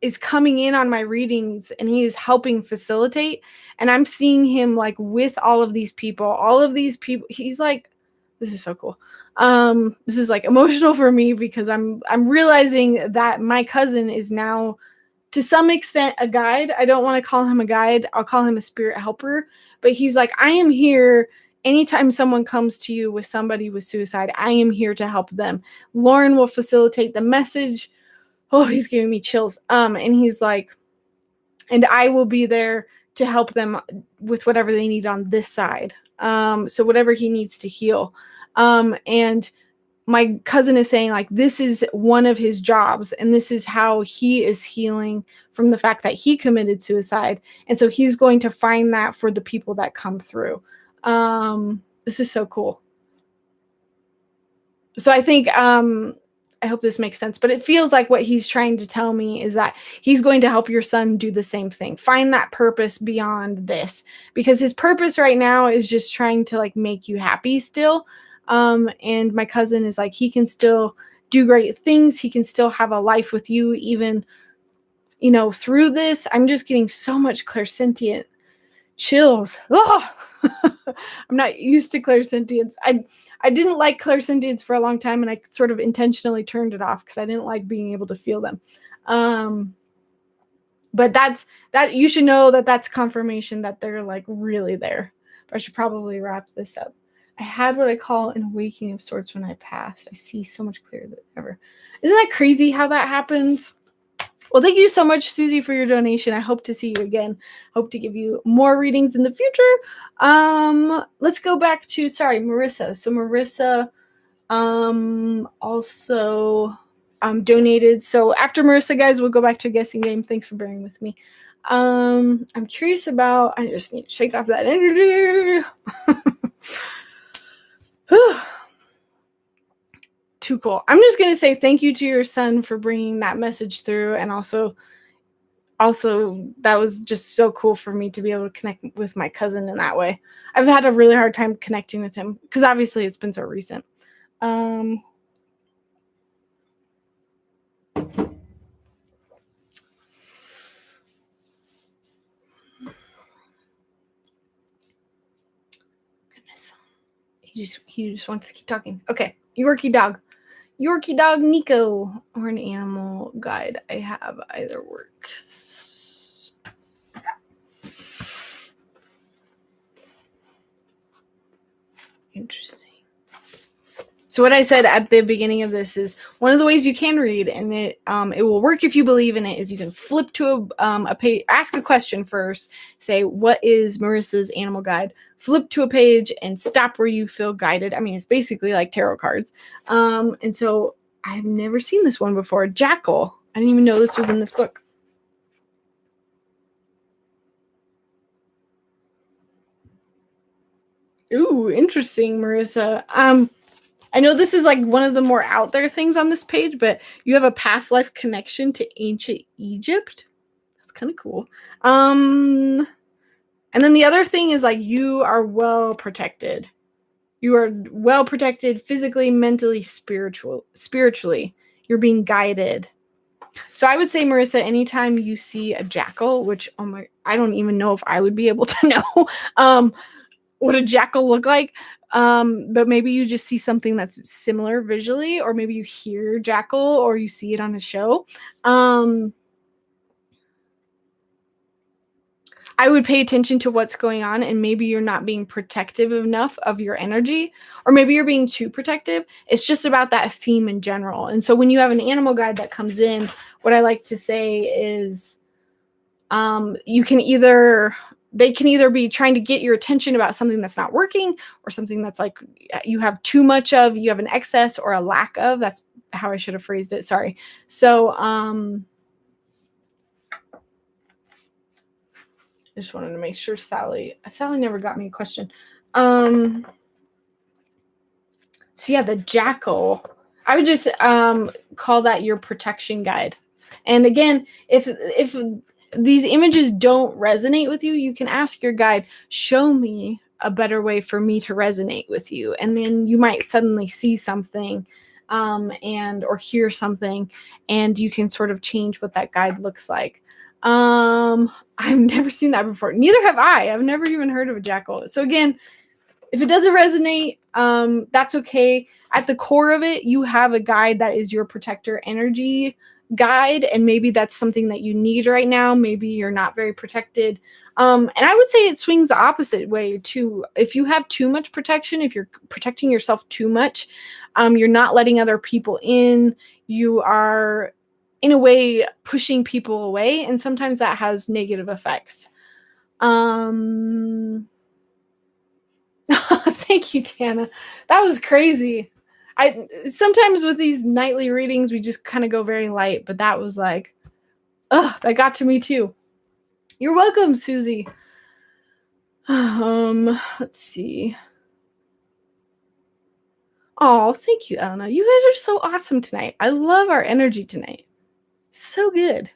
is coming in on my readings and he is helping facilitate. And I'm seeing him like with all of these people. He's like, this is so cool. This is like emotional for me because I'm realizing that my cousin is now to some extent a guide. I don't want to call him a guide. I'll call him a spirit helper. But he's like, I am here. Anytime someone comes to you with somebody with suicide, I am here to help them. Lauryn will facilitate the message. Oh, he's giving me chills. And he's like, and I will be there to help them with whatever they need on this side. So whatever he needs to heal. And my cousin is saying like, this is one of his jobs and this is how he is healing from the fact that he committed suicide. And so he's going to find that for the people that come through. This is so cool. So I think, I hope this makes sense, but it feels like what he's trying to tell me is that he's going to help your son do the same thing. Find that purpose beyond this, because his purpose right now is just trying to like make you happy still. And my cousin is like, he can still do great things. He can still have a life with you, even, through this. I'm just getting so much clairsentient chills. Oh! I'm not used to clairsentience. I didn't like clairsentience for a long time, and I sort of intentionally turned it off because I didn't like being able to feel them. But that you should know that that's confirmation that they're like really there. But I should probably wrap this up. I had what I call an awakening of sorts when I passed. I see so much clearer than ever. Isn't that crazy how that happens? Well, thank you so much, Susie, for your donation. I hope to see you again. Hope to give you more readings in the future. Let's go back to, Marissa. So Marissa also donated. So after Marissa, guys, we'll go back to a guessing game. Thanks for bearing with me. I'm curious about, I just need to shake off that energy. Too cool. I'm just going to say thank you to your son for bringing that message through. And also that was just so cool for me to be able to connect with my cousin in that way. I've had a really hard time connecting with him because obviously it's been so recent. Goodness. He just wants to keep talking. Okay. Yorkie dog Nico, or an animal guide I have. Either works. Interesting. So what I said at the beginning of this is one of the ways you can read, and it will work if you believe in it, is you can flip to a page, ask a question first, say, what is Marissa's animal guide? Flip to a page and stop where you feel guided. I mean, it's basically like tarot cards. And so I've never seen this one before. Jackal. I didn't even know this was in this book. Ooh, interesting, Marissa. I know this is like one of the more out there things on this page, but you have a past life connection to ancient Egypt. That's kind of cool. And then the other thing is like you are well protected. You are well protected physically, mentally, spiritually. You're being guided. So I would say, Marissa, anytime you see a jackal, which I don't even know if I would be able to know what a jackal look like. But maybe you just see something that's similar visually, or maybe you hear jackal or you see it on a show. I would pay attention to what's going on, and maybe you're not being protective enough of your energy, or maybe you're being too protective. It's just about that theme in general. And so when you have an animal guide that comes in, what I like to say is they can either be trying to get your attention about something that's not working, or something that's like you have too much of, you have an excess or a lack of. That's how I should have phrased it. Sorry. So I just wanted to make sure Sally never got me a question. So yeah, the jackal, I would just call that your protection guide. And again, if these images don't resonate with you, you can ask your guide, show me a better way for me to resonate with you. And then you might suddenly see something or hear something, and you can sort of change what that guide looks like. I've never seen that before. Neither have I. I've never even heard of a jackal. So again, if it doesn't resonate, that's okay. At the core of it, you have a guide that is your protector energy guide, and maybe that's something that you need right now. Maybe you're not very protected. And I would say it swings the opposite way too. If you have too much protection, if you're protecting yourself too much, you're not letting other people in. You are, in a way, pushing people away, and sometimes that has negative effects. Thank you, Tana. That was crazy. I sometimes with these nightly readings, we just kind of go very light, but that was like, that got to me too. You're welcome, Susie. Let's see. Oh, thank you, Elena. You guys are so awesome tonight. I love our energy tonight. So good.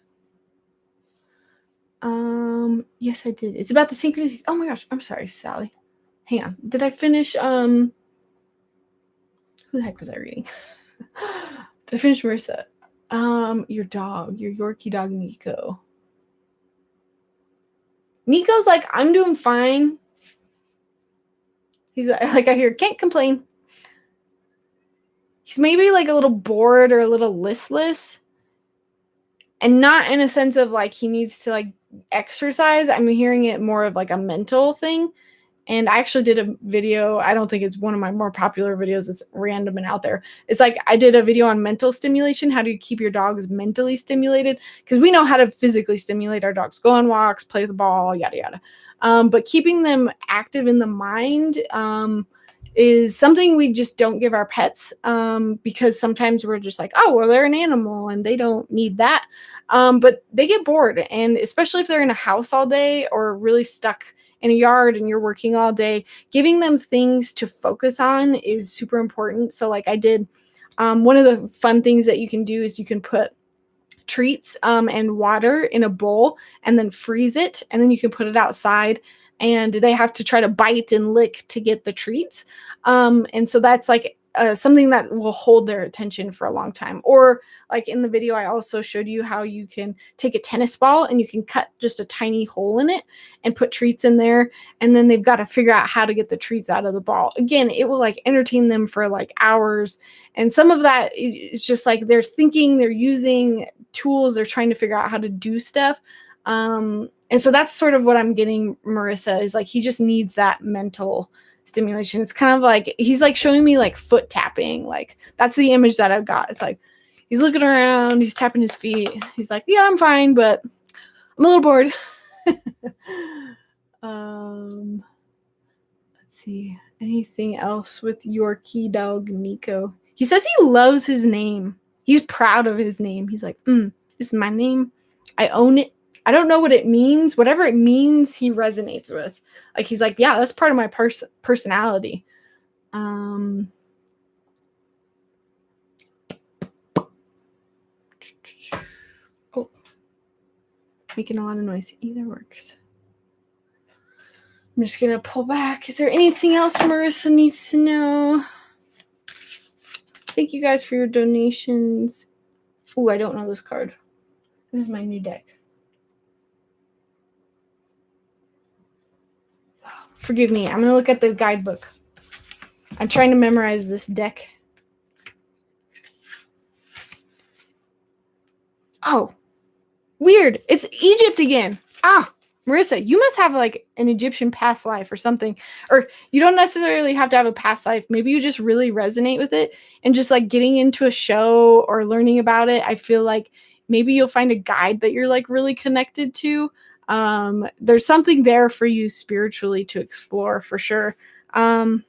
Yes, I did. It's about the synchronicities. Oh my gosh, I'm sorry, Sally. Hang on. Did I finish? Who the heck was I reading? Did I finish Marissa? Your dog, your Yorkie dog, Nico. Nico's like, I'm doing fine. He's like, I hear, can't complain. He's maybe like a little bored or a little listless. And not in a sense of like he needs to like exercise. I'm hearing it more of like a mental thing. And I actually did a video. I don't think it's one of my more popular videos. It's random and out there. It's like I did a video on mental stimulation. How do you keep your dogs mentally stimulated? Because we know how to physically stimulate our dogs. Go on walks, play with the ball, yada, yada. But keeping them active in the mind is something we just don't give our pets because sometimes we're just like, oh, well, they're an animal and they don't need that. But they get bored. And especially if they're in a house all day or really stuck in a yard and you're working all day, giving them things to focus on is super important. So like I did, one of the fun things that you can do is you can put treats and water in a bowl and then freeze it, and then you can put it outside and they have to try to bite and lick to get the treats. And so that's like something that will hold their attention for a long time. Or like in the video, I also showed you how you can take a tennis ball and you can cut just a tiny hole in it and put treats in there. And then they've got to figure out how to get the treats out of the ball. Again, it will like entertain them for like hours. And some of that is just like they're thinking, they're using tools, they're trying to figure out how to do stuff. And so that's sort of what I'm getting Marissa is like, he just needs that mental stimulation. It's kind of like he's like showing me like foot tapping. Like that's the image that I've got. It's like he's looking around, he's tapping his feet. He's like, yeah, I'm fine, but I'm a little bored. Let's see. Anything else with Yorkie dog Nico? He says he loves his name. He's proud of his name. He's like, this is my name. I own it. I don't know what it means. Whatever it means, he resonates with. Like, he's like, yeah, that's part of my personality. Oh, making a lot of noise. Either works. I'm just going to pull back. Is there anything else Marissa needs to know? Thank you guys for your donations. Oh, I don't know this card. This is my new deck. Forgive me. I'm going to look at the guidebook. I'm trying to memorize this deck. Oh, weird. It's Egypt again. Marissa, you must have like an Egyptian past life or something. Or you don't necessarily have to have a past life. Maybe you just really resonate with it. And just like getting into a show or learning about it, I feel like maybe you'll find a guide that you're like really connected to. There's something there for you spiritually to explore for sure. And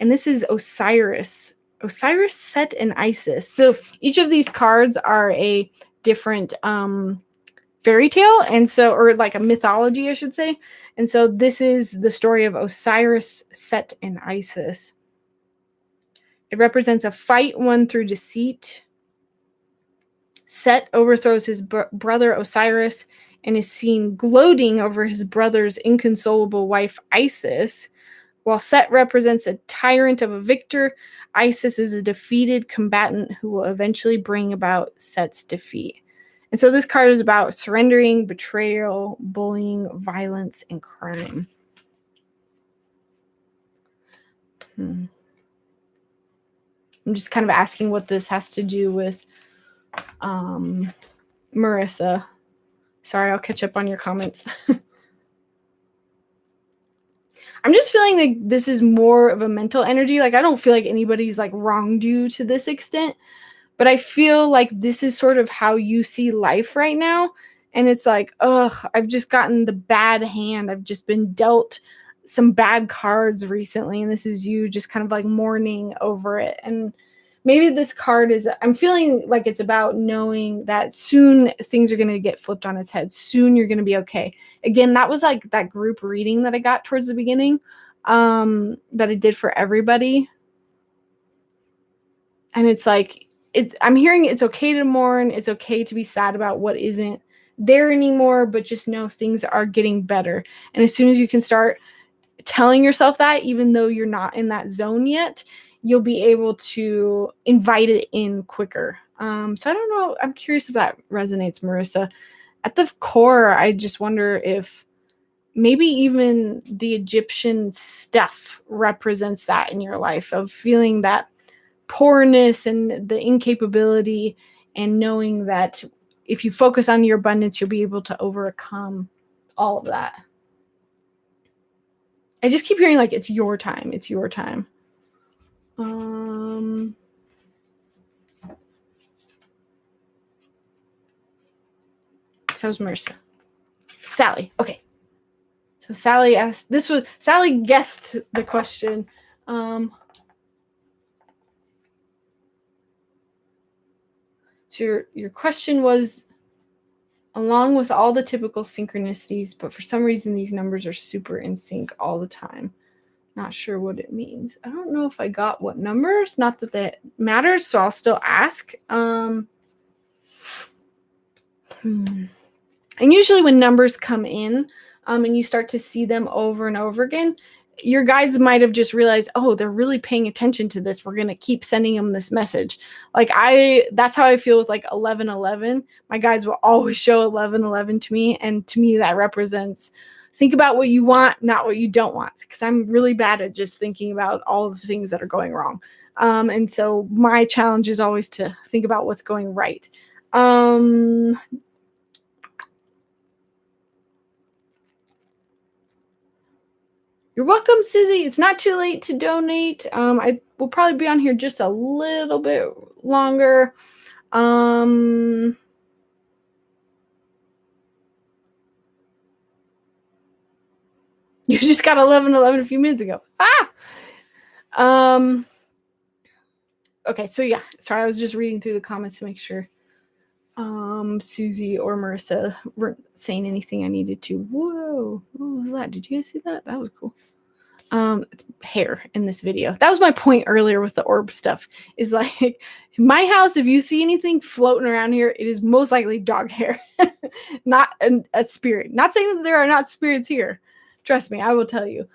this is Osiris, Set, and Isis. So each of these cards are a different fairy tale, and so, or like a mythology, I should say. And so this is the story of Osiris, Set, and Isis. It represents a fight won through deceit. Set overthrows his brother Osiris and is seen gloating over his brother's inconsolable wife Isis. While Set represents a tyrant of a victor, Isis is a defeated combatant who will eventually bring about Set's defeat. And so this card is about surrendering, betrayal, bullying, violence, and crime. I'm just kind of asking what this has to do with Marissa. Sorry, I'll catch up on your comments. I'm just feeling like this is more of a mental energy. Like, I don't feel like anybody's like wronged you to this extent, but I feel like this is sort of how you see life right now. And it's like, I've just gotten the bad hand. I've just been dealt some bad cards recently. And this is you just kind of like mourning over it. And maybe this card is, I'm feeling like it's about knowing that soon things are going to get flipped on its head. Soon you're going to be okay. Again, that was like that group reading that I got towards the beginning that I did for everybody. And it's like, I'm hearing it's okay to mourn. It's okay to be sad about what isn't there anymore, but just know things are getting better. And as soon as you can start telling yourself that, even though you're not in that zone yet, you'll be able to invite it in quicker. So I don't know. I'm curious if that resonates, Marissa. At the core, I just wonder if maybe even the Egyptian stuff represents that in your life, of feeling that poorness and the incapability, and knowing that if you focus on your abundance, you'll be able to overcome all of that. I just keep hearing like, it's your time. It's your time. So was Marissa. Sally. Okay. So Sally asked, Sally guessed the question. So your question was, along with all the typical synchronicities, but for some reason these numbers are super in sync all the time. Not sure what it means. I don't know if I got what numbers, not that that matters, so I'll still ask. And usually when numbers come in, and you start to see them over and over again, your guides might have just realized, oh, they're really paying attention to this. We're going to keep sending them this message. Like that's how I feel with like 1111. My guides will always show 1111 to me. And to me, that represents think about what you want, not what you don't want. Because I'm really bad at just thinking about all the things that are going wrong. And so my challenge is always to think about what's going right. You're welcome, Susie. It's not too late to donate. I will probably be on here just a little bit longer. You just got 11:11 a few minutes ago. Okay, so yeah. Sorry, I was just reading through the comments to make sure Susie or Marissa weren't saying anything I needed to. Whoa, what was that? Did you guys see that? That was cool. It's hair in this video. That was my point earlier with the orb stuff. Is like in my house, if you see anything floating around here, it is most likely dog hair, not a spirit. Not saying that there are not spirits here. Trust me, I will tell you.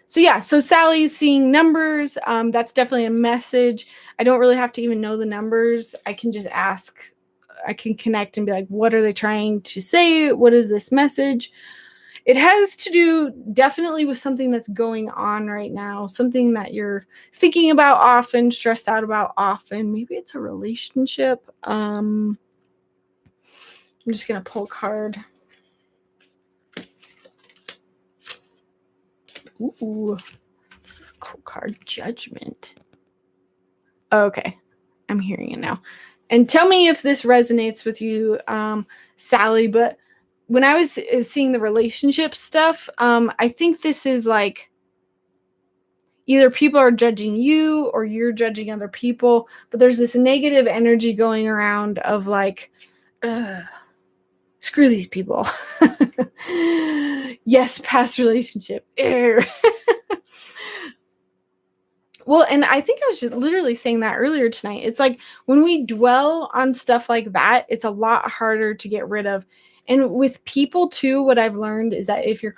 So yeah, so Sally's seeing numbers. That's definitely a message. I don't really have to even know the numbers. I can just ask. I can connect and be like, what are they trying to say? What is this message? It has to do definitely with something that's going on right now, something that you're thinking about often, stressed out about often. Maybe it's a relationship. I'm just going to pull a card. Ooh, this is a cool card. Judgment. Okay, I'm hearing it now. And tell me if this resonates with you, Sally, but when I was seeing the relationship stuff, I think this is like either people are judging you or you're judging other people, but there's this negative energy going around of like, screw these people. Yes, past relationship. Well, and I think I was just literally saying that earlier tonight. It's like when we dwell on stuff like that, it's a lot harder to get rid of. And with people too, what I've learned is that if you're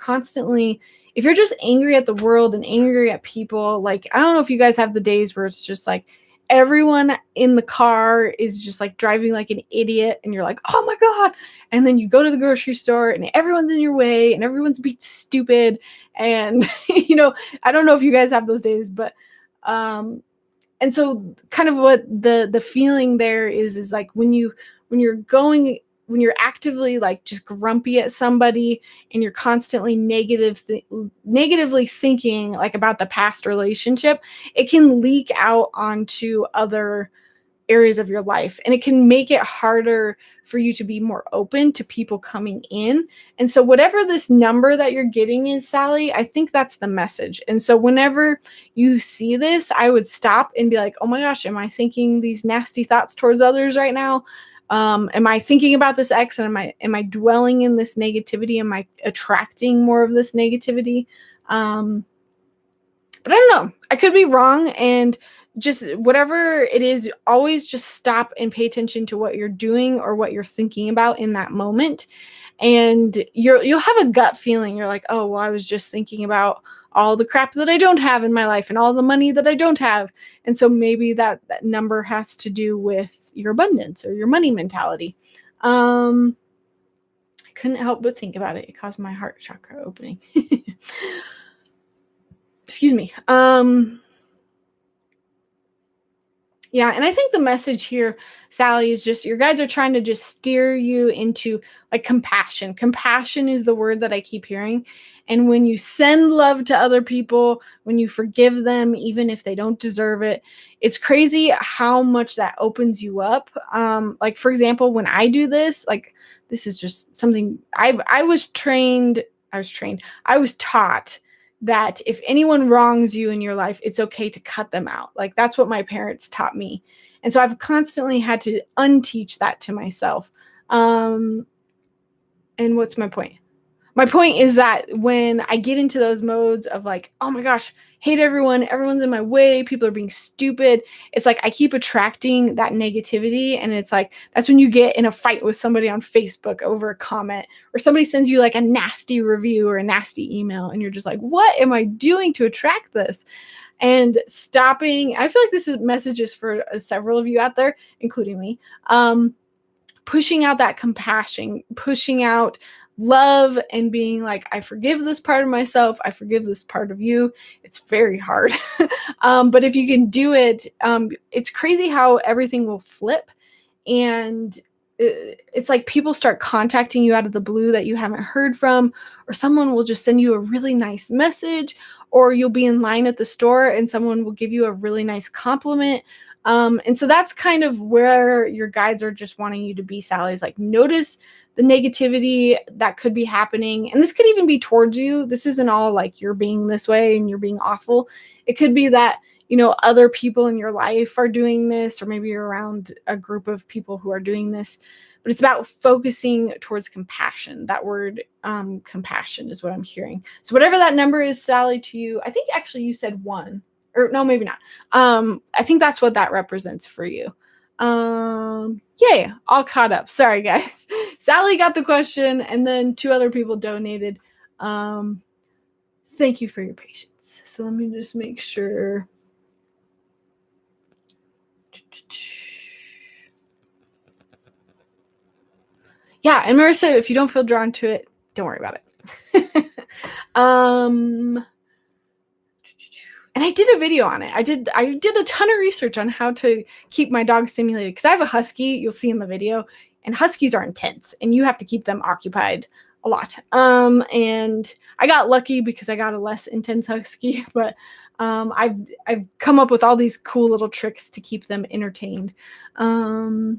just angry at the world and angry at people, like, I don't know if you guys have the days where it's just like everyone in the car is just like driving like an idiot and you're like, oh my God. And then you go to the grocery store and everyone's in your way and everyone's being stupid. And, I don't know if you guys have those days, but and so kind of what the feeling there is like when you're actively like just grumpy at somebody and you're constantly negatively thinking like about the past relationship, it can leak out onto other areas of your life, and it can make it harder for you to be more open to people coming in. And so whatever this number that you're getting is, Sally, I think that's the message. And so whenever you see this, I would stop and be like, oh my gosh, am I thinking these nasty thoughts towards others right now? Am I thinking about this ex, and am I dwelling in this negativity? Am I attracting more of this negativity? But I don't know. I could be wrong. And just whatever it is, always just stop and pay attention to what you're doing or what you're thinking about in that moment. And you'll have a gut feeling. You're like, oh, well, I was just thinking about all the crap that I don't have in my life and all the money that I don't have. And so maybe that number has to do with your abundance or your money mentality. I couldn't help but think about it. It caused my heart chakra opening. Excuse me. Yeah, and I think the message here, Sally, is just your guides are trying to just steer you into like compassion. Compassion is the word that I keep hearing. And when you send love to other people, when you forgive them, even if they don't deserve it, it's crazy how much that opens you up. Like, for example, when I do this, like, this is just something I was taught that if anyone wrongs you in your life, it's okay to cut them out. Like, that's what my parents taught me. And so I've constantly had to unteach that to myself. And what's my point? My point is that when I get into those modes of like, oh my gosh, hate everyone, everyone's in my way, people are being stupid, it's like I keep attracting that negativity. And it's like, that's when you get in a fight with somebody on Facebook over a comment, or somebody sends you like a nasty review or a nasty email. And you're just like, what am I doing to attract this? And stopping, I feel like this is messages for several of you out there, including me. Pushing out that compassion, pushing out love, and being like, I forgive this part of myself. I forgive this part of you. It's very hard. But if you can do it, it's crazy how everything will flip. And it's like people start contacting you out of the blue that you haven't heard from, or someone will just send you a really nice message, or you'll be in line at the store and someone will give you a really nice compliment. And so that's kind of where your guides are just wanting you to be, Sally, is like, notice the negativity that could be happening. And this could even be towards you. This isn't all like you're being this way and you're being awful. It could be that, you know, other people in your life are doing this, or maybe you're around a group of people who are doing this. But it's about focusing towards compassion. That word, compassion, is what I'm hearing. So whatever that number is, Sally, to you, I think actually you said 1. Or no, maybe not. I think that's what that represents for you. Yay, all caught up. Sorry, guys. Sally got the question, and then 2 other people donated. Thank you for your patience. So let me just make sure. Yeah, and Marissa, if you don't feel drawn to it, don't worry about it. And I did a video on it. I did a ton of research on how to keep my dog stimulated, because I have a husky, you'll see in the video, and huskies are intense and you have to keep them occupied a lot. And I got lucky because I got a less intense husky, but I've come up with all these cool little tricks to keep them entertained. I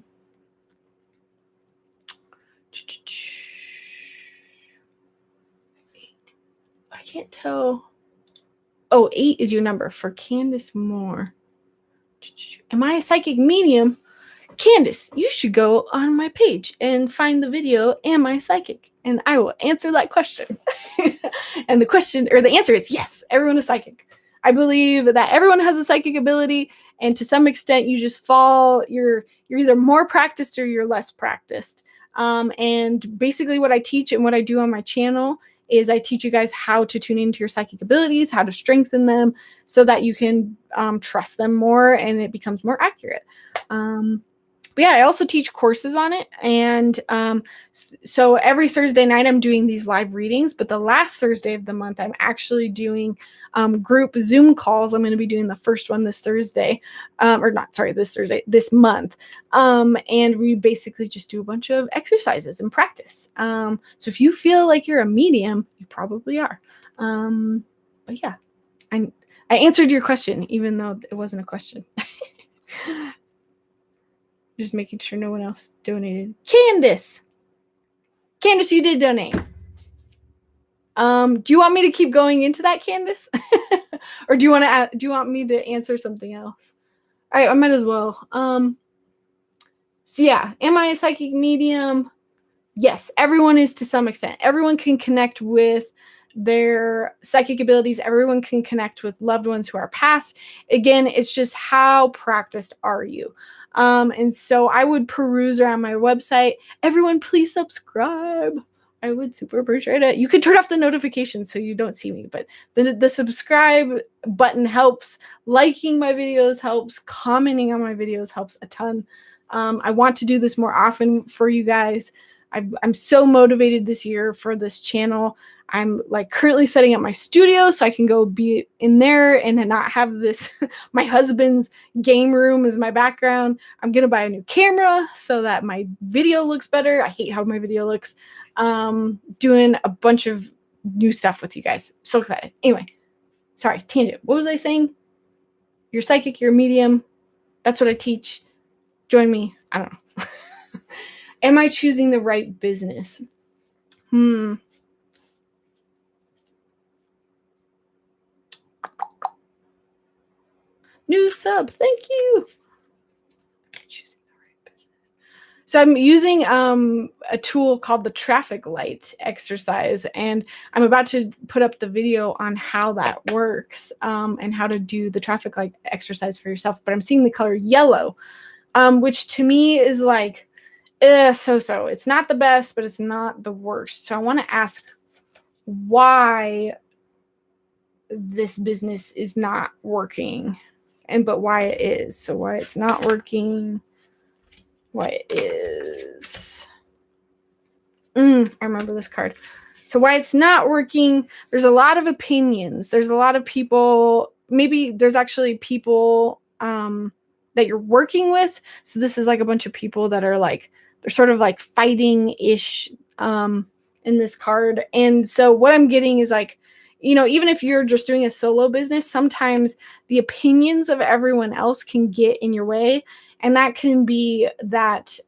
can't tell. Oh, 8 is your number for Candace Moore. Am I a psychic medium? Candace, you should go on my page and find the video, Am I Psychic? And I will answer that question. And the question, or the answer is yes, everyone is psychic. I believe that everyone has a psychic ability, and to some extent you just fall, you're either more practiced or you're less practiced. And basically what I teach and what I do on my channel is I teach you guys how to tune into your psychic abilities, how to strengthen them so that you can trust them more and it becomes more accurate. But yeah, I also teach courses on it. And so every Thursday night I'm doing these live readings, but the last Thursday of the month, I'm actually doing group Zoom calls. I'm going to be doing the first one this Thursday, this month. And we basically just do a bunch of exercises and practice. So if you feel like you're a medium, you probably are. But yeah, I answered your question, even though it wasn't a question. Just making sure no one else donated. Candace, you did donate. Do you want me to keep going into that, Candace? Or do you want me to answer something else? All right, I might as well. So yeah, am I a psychic medium? Yes, everyone is to some extent. Everyone can connect with their psychic abilities. Everyone can connect with loved ones who are passed. Again, it's just how practiced are you? And so I would peruse around my website. Everyone, please subscribe. I would super appreciate it. You could turn off the notifications so you don't see me, but the subscribe button helps. Liking my videos helps. Commenting on my videos helps a ton. I want to do this more often for you guys. I'm so motivated this year for this channel. I'm like currently setting up my studio so I can go be in there and not have this, my husband's game room as my background. I'm going to buy a new camera so that my video looks better. I hate how my video looks. Doing a bunch of new stuff with you guys. So excited. Anyway, sorry, tangent. What was I saying? You're psychic, you're a medium. That's what I teach. Join me. I don't know. Am I choosing the right business? New subs. Thank you. So I'm using a tool called the traffic light exercise, and I'm about to put up the video on how that works and how to do the traffic light exercise for yourself. But I'm seeing the color yellow, which to me is like, so-so. It's not the best, but it's not the worst. So I want to ask why this business is not working, but why it is. So why it's not working, why it is. I remember this card. So why it's not working, there's a lot of opinions. There's a lot of people, maybe there's actually people that you're working with. So this is like a bunch of people that are like, they're sort of like fighting-ish in this card. And so what I'm getting is like, you know, even if you're just doing a solo business, sometimes the opinions of everyone else can get in your way. And that can be that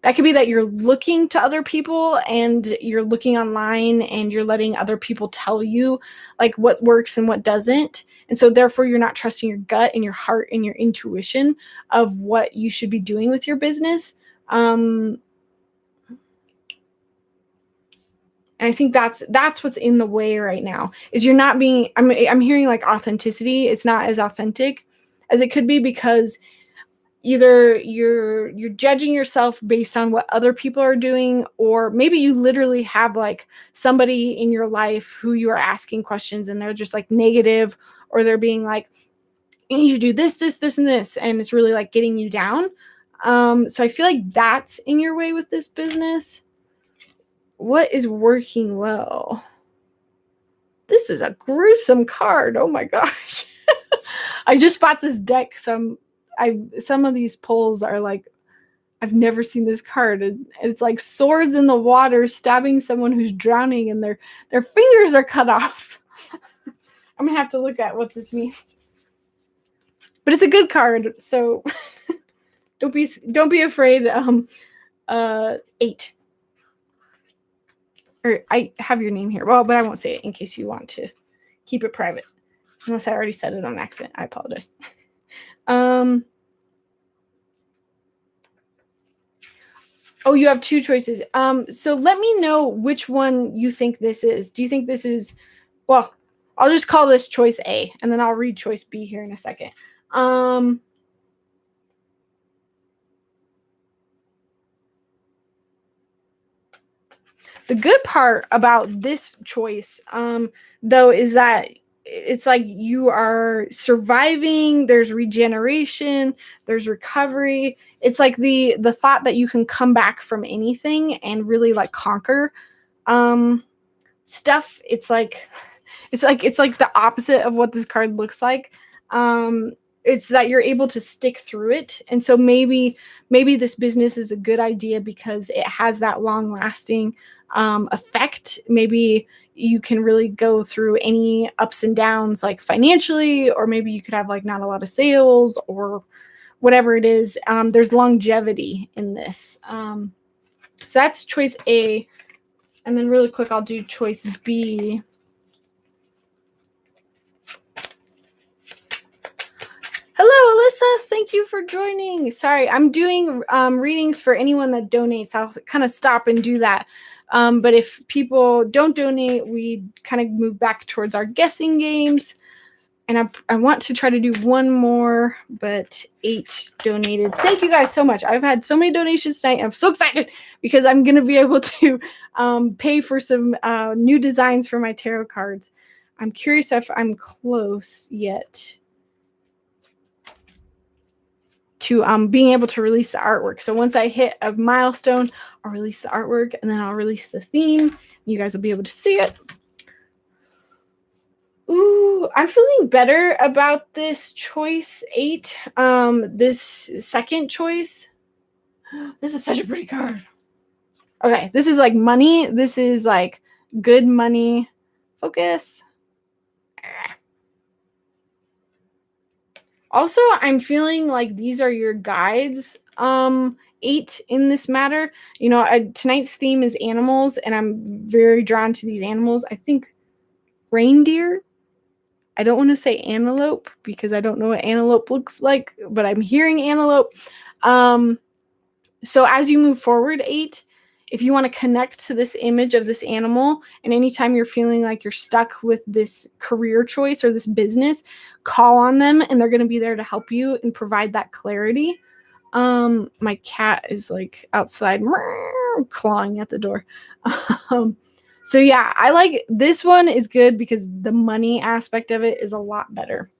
that you're looking to other people and you're looking online and you're letting other people tell you like what works and what doesn't. And so therefore you're not trusting your gut and your heart and your intuition of what you should be doing with your business. And I think that's what's in the way right now is you're not being, I'm hearing like authenticity. It's not as authentic as it could be because either you're judging yourself based on what other people are doing, or maybe you literally have like somebody in your life who you are asking questions and they're just like negative, or they're being like, you need to do this, this, this, and this. And it's really like getting you down. So I feel like that's in your way with this business. What is working well? This is a gruesome card. Oh my gosh. I just bought this deck. Some of these pulls are like, I've never seen this card. It's like swords in the water stabbing someone who's drowning and their fingers are cut off. I'm gonna have to look at what this means. But it's a good card, so don't be afraid. 8. Or I have your name here. Well, but I won't say it in case you want to keep it private. Unless I already said it on accident. I apologize. Oh, you have 2 choices. So let me know which one you think this is. Do you think this is, well, I'll just call this choice A, and then I'll read choice B here in a second. The good part about this choice, though, is that it's like you are surviving. There's regeneration. There's recovery. It's like the thought that you can come back from anything and really like conquer stuff. It's like the opposite of what this card looks like. It's that you're able to stick through it. And so maybe this business is a good idea because it has that long lasting effect. Maybe you can really go through any ups and downs, like financially, or maybe you could have like not a lot of sales or whatever it is. There's longevity in this. So that's choice A. And then really quick, I'll do choice B. Hello, Alyssa. Thank you for joining. Sorry, I'm doing readings for anyone that donates. I'll kind of stop and do that. But if people don't donate, we kind of move back towards our guessing games. And I want to try to do one more, but 8 donated. Thank you guys so much. I've had so many donations tonight. I'm so excited because I'm going to be able to pay for some new designs for my tarot cards. I'm curious if I'm close yet to being able to release the artwork. So once I hit a milestone, I'll release the artwork and then I'll release the theme. You guys will be able to see it. Ooh, I'm feeling better about this choice 8. This second choice. This is such a pretty card. Okay, this is like money. This is like good money. Focus. Also, I'm feeling like these are your guides, 8 in this matter. You know, tonight's theme is animals, and I'm very drawn to these animals. I think reindeer. I don't want to say antelope because I don't know what antelope looks like, but I'm hearing antelope. So as you move forward, 8, if you want to connect to this image of this animal, and anytime you're feeling like you're stuck with this career choice or this business, call on them and they're going to be there to help you and provide that clarity. My cat is like outside clawing at the door. So yeah, I like this one is good because the money aspect of it is a lot better.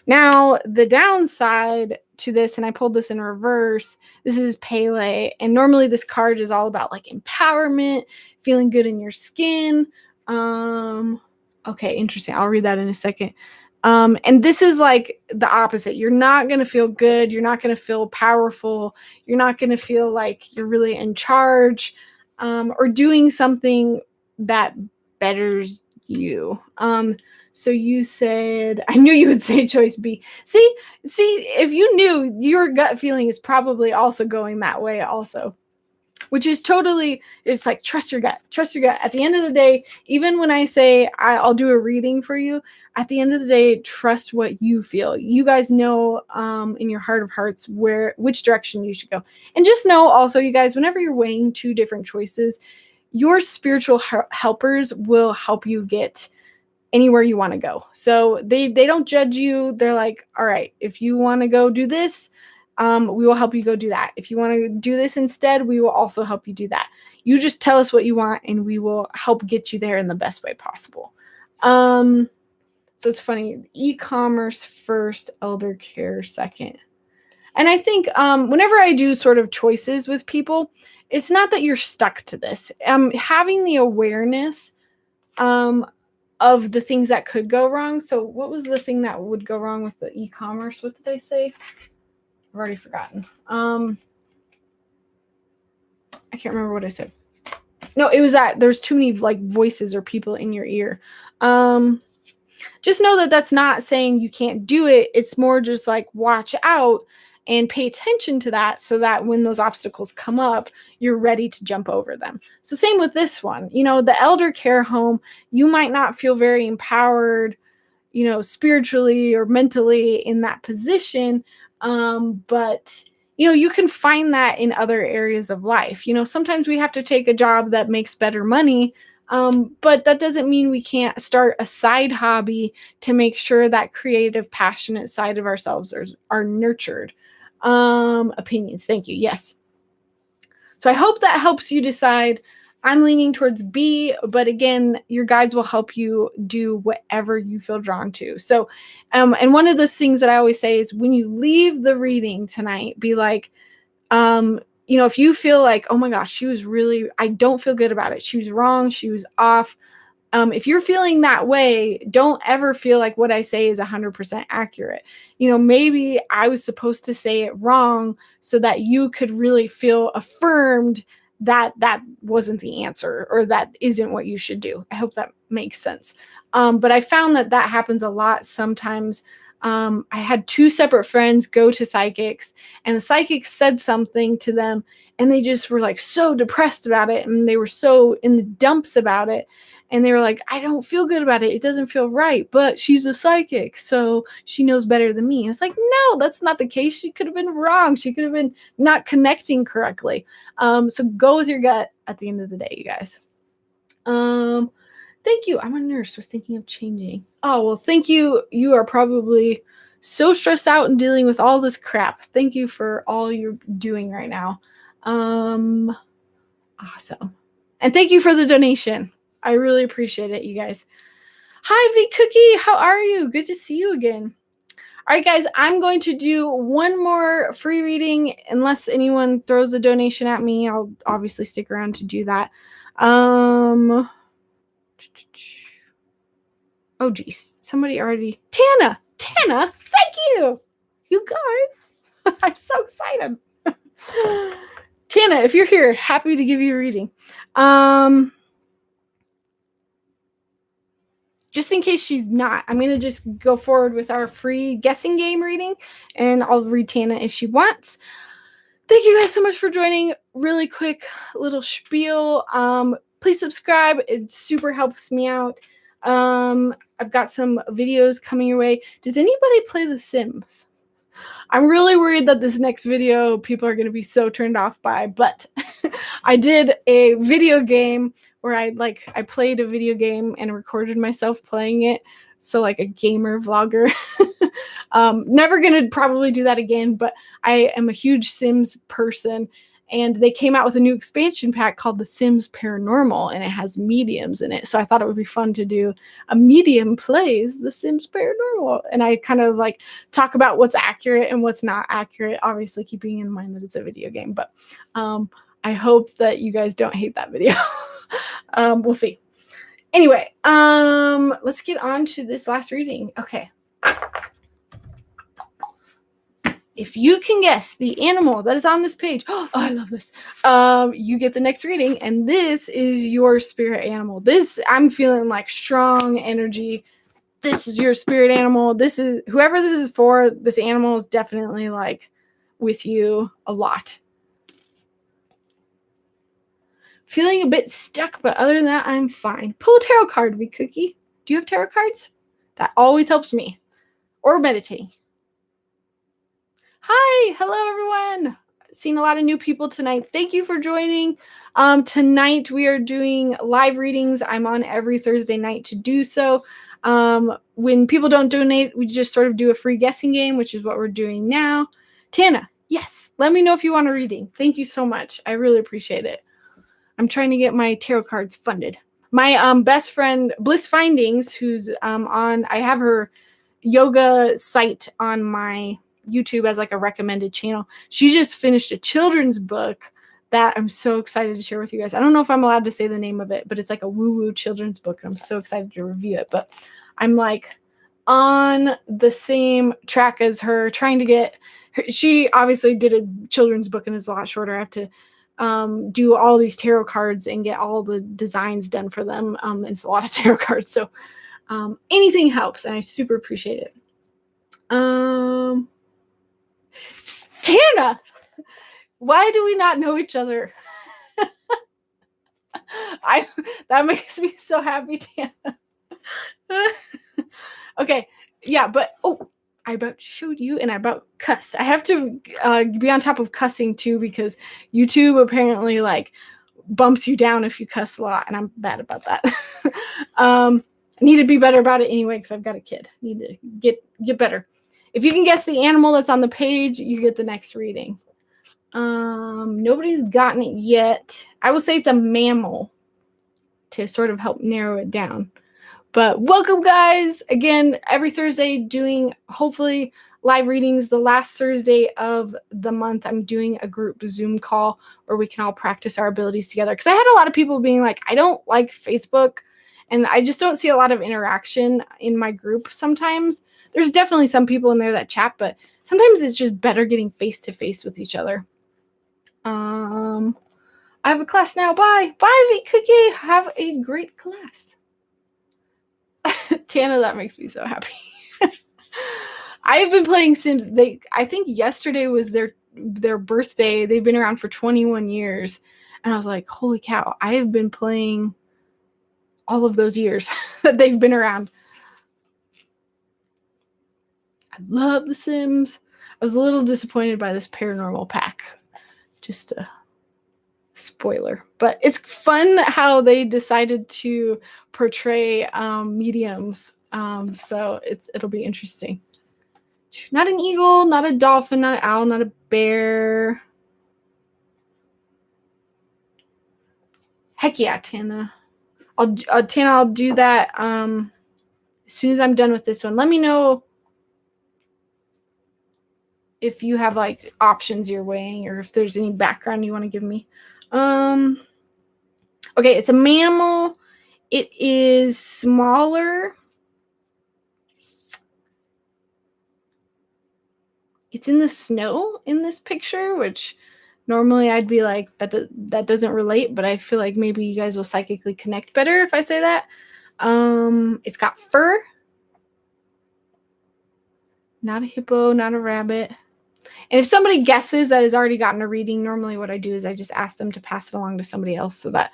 Now, the downside to this, and I pulled this in reverse, this is Pele. And normally this card is all about like empowerment, feeling good in your skin. Okay, interesting. I'll read that in a second. And this is like the opposite. You're not going to feel good. You're not going to feel powerful. You're not going to feel like you're really in charge, or doing something that betters you. So you said, I knew you would say choice B. See, if you knew, your gut feeling is probably also going that way also, which is totally, it's like, trust your gut. At the end of the day, even when I say I'll do a reading for you, at the end of the day, trust what you feel. You guys know in your heart of hearts which direction you should go. And just know also, you guys, whenever you're weighing two different choices, your spiritual helpers will help you get anywhere you want to go. So they don't judge you. They're like, all right, if you want to go do this, we will help you go do that. If you want to do this instead, we will also help you do that. You just tell us what you want and we will help get you there in the best way possible. So it's funny, e-commerce first, elder care second. And I think whenever I do sort of choices with people, it's not that you're stuck to this. Having the awareness of the things that could go wrong. So what was the thing that would go wrong with the e-commerce? What did I say? I've already forgotten. I can't remember what I said. No, it was that there's too many like voices or people in your ear. Just know that that's not saying you can't do it. It's more just like watch out and pay attention to that so that when those obstacles come up, you're ready to jump over them. So same with this one. The elder care home, you might not feel very empowered, spiritually or mentally in that position. But you can find that in other areas of life. Sometimes we have to take a job that makes better money. But that doesn't mean we can't start a side hobby to make sure that creative, passionate side of ourselves are nurtured. Opinions. Thank you. Yes. So I hope that helps you decide. I'm leaning towards B, but again, your guides will help you do whatever you feel drawn to. So, and one of the things that I always say is when you leave the reading tonight, be like, if you feel like, oh my gosh, I don't feel good about it. She was wrong. She was off. If you're feeling that way, don't ever feel like what I say is 100% accurate. Maybe I was supposed to say it wrong so that you could really feel affirmed that that wasn't the answer or that isn't what you should do. I hope that makes sense. But I found that happens a lot sometimes. I had 2 separate friends go to psychics, and the psychics said something to them, and they just were like so depressed about it, and they were so in the dumps about it. And they were like, I don't feel good about it. It doesn't feel right. But she's a psychic, so she knows better than me. And it's like, no, that's not the case. She could have been wrong. She could have been not connecting correctly. So go with your gut at the end of the day, you guys. Thank you. I'm a nurse. Was thinking of changing. Oh, well, thank you. You are probably so stressed out and dealing with all this crap. Thank you for all you're doing right now. Awesome. And thank you for the donation. I really appreciate it, you guys. Hi, V Cookie. How are you? Good to see you again. All right, guys, I'm going to do one more free reading. Unless anyone throws a donation at me, I'll obviously stick around to do that. Oh, geez. Somebody already. Tana, thank you. You guys. I'm so excited. Tana, if you're here, happy to give you a reading. Just in case she's not, I'm going to just go forward with our free guessing game reading, and I'll read Tana if she wants. Thank you guys so much for joining. Really quick little spiel. Please subscribe. It super helps me out. I've got some videos coming your way. Does anybody play The Sims? I'm really worried that this next video people are going to be so turned off by, but I did a video game where I played a video game and recorded myself playing it. So like a gamer vlogger. Never going to probably do that again, but I am a huge Sims person. And they came out with a new expansion pack called The Sims Paranormal, and it has mediums in it. So I thought it would be fun to do a medium plays The Sims Paranormal. And I kind of like talk about what's accurate and what's not accurate, obviously keeping in mind that it's a video game. But I hope that you guys don't hate that video. We'll see. Anyway, let's get on to this last reading. Okay. If you can guess the animal that is on this page, oh, I love this. You get the next reading, and this is your spirit animal. I'm feeling like strong energy. This is your spirit animal. This is whoever this is for. This animal is definitely like with you a lot. Feeling a bit stuck, but other than that, I'm fine. Pull a tarot card, Big Cookie. Do you have tarot cards? That always helps me. Or meditating. Hi, hello everyone. Seen a lot of new people tonight. Thank you for joining. Tonight we are doing live readings. I'm on every Thursday night to do so. When people don't donate, we just sort of do a free guessing game, which is what we're doing now. Tana, yes, let me know if you want a reading. Thank you so much. I really appreciate it. I'm trying to get my tarot cards funded. My best friend, Bliss Findings, who's I have her yoga site on my YouTube as like a recommended channel. She just finished a children's book that I'm so excited to share with you guys. I don't know if I'm allowed to say the name of it, but it's like a woo-woo children's book, and I'm so excited to review it. But I'm like on the same track as her, trying to get her. She obviously did a children's book and is a lot shorter. I have to do all these tarot cards and get all the designs done for them. It's a lot of tarot cards, so anything helps, and I super appreciate it. Tana, why do we not know each other? That makes me so happy, Tana. Okay, yeah, but I about showed you and I about cussed. I have to be on top of cussing too, because YouTube apparently like bumps you down if you cuss a lot, and I'm bad about that. I need to be better about it anyway, because I've got a kid. Need to get better. If you can guess the animal that's on the page, you get the next reading. Nobody's gotten it yet. I will say it's a mammal to sort of help narrow it down. But welcome, guys. Again, every Thursday doing hopefully live readings. The last Thursday of the month, I'm doing a group Zoom call where we can all practice our abilities together. Because I had a lot of people being like, I don't like Facebook, and I just don't see a lot of interaction in my group sometimes. There's definitely some people in there that chat, but sometimes it's just better getting face-to-face with each other. I have a class now. Bye. Bye, Big Cookie. Have a great class. Tana, that makes me so happy. I have been playing Sims. I think yesterday was their birthday. They've been around for 21 years. And I was like, holy cow, I have been playing all of those years that they've been around. I love The Sims. I was a little disappointed by this paranormal pack. Just a spoiler. But it's fun how they decided to portray mediums. So it'll be interesting. Not an eagle, not a dolphin, not an owl, not a bear. Heck yeah, Tana. I'll do that as soon as I'm done with this one. Let me know if you have like options you're weighing, or if there's any background you want to give me. Okay, it's a mammal. It is smaller. It's in the snow in this picture, which normally I'd be like, that doesn't relate, but I feel like maybe you guys will psychically connect better if I say that. It's got fur. Not a hippo, not a rabbit. And if somebody guesses that has already gotten a reading, normally what I do is I just ask them to pass it along to somebody else, so that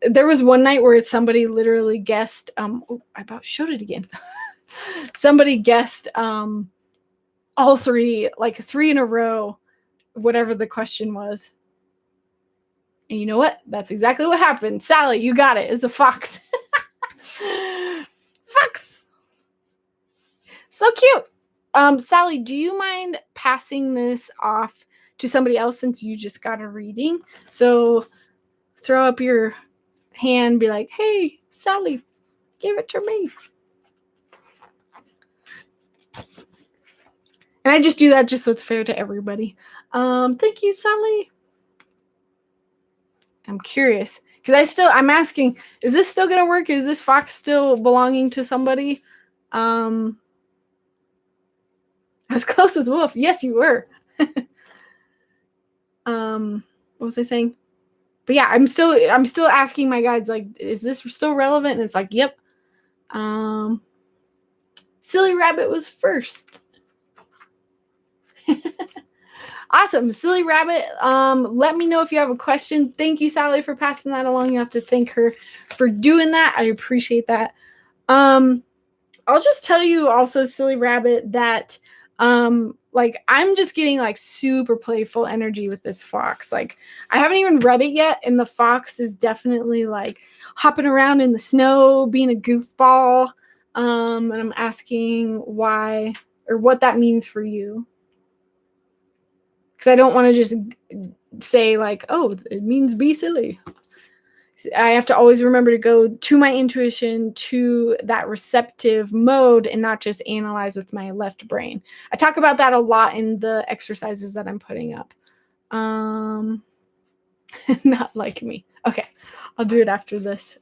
there was one night where somebody literally guessed, I about showed it again. Somebody guessed, all three, like 3 in a row, whatever the question was. And you know what? That's exactly what happened. Sally, you got it. It's a fox. Fox. So cute. Sally, do you mind passing this off to somebody else since you just got a reading? So throw up your hand, be like, hey, Sally, give it to me. And I just do that just so it's fair to everybody. Thank you, Sally. I'm curious because I'm asking, is this still going to work? Is this fox still belonging to somebody? I was close as wolf. Yes, you were. What was I saying? But yeah, I'm still asking my guides, like, is this still relevant? And it's like, yep. Silly Rabbit was first. Awesome. Silly Rabbit, let me know if you have a question. Thank you, Sally, for passing that along. You have to thank her for doing that. I appreciate that. I'll just tell you also, Silly Rabbit, that like I'm just getting like super playful energy with this fox. Like I haven't even read it yet, and the fox is definitely like hopping around in the snow, being a goofball. And I'm asking why or what that means for you. Because I don't want to just say like, oh, it means be silly. I have to always remember to go to my intuition, to that receptive mode, and not just analyze with my left brain. I talk about that a lot in the exercises that I'm putting up. Not like me. Okay, I'll do it after this.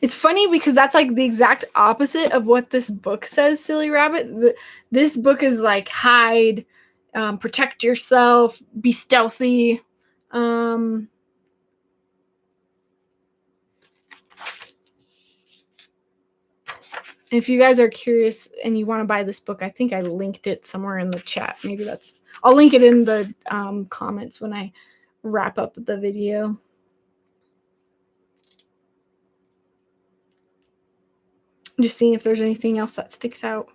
It's funny because that's like the exact opposite of what this book says, Silly Rabbit. This book is like hide, protect yourself, be stealthy. If you guys are curious and you want to buy this book, I think I linked it somewhere in the chat. Maybe I'll link it in the comments when I wrap up the video. Just seeing if there's anything else that sticks out.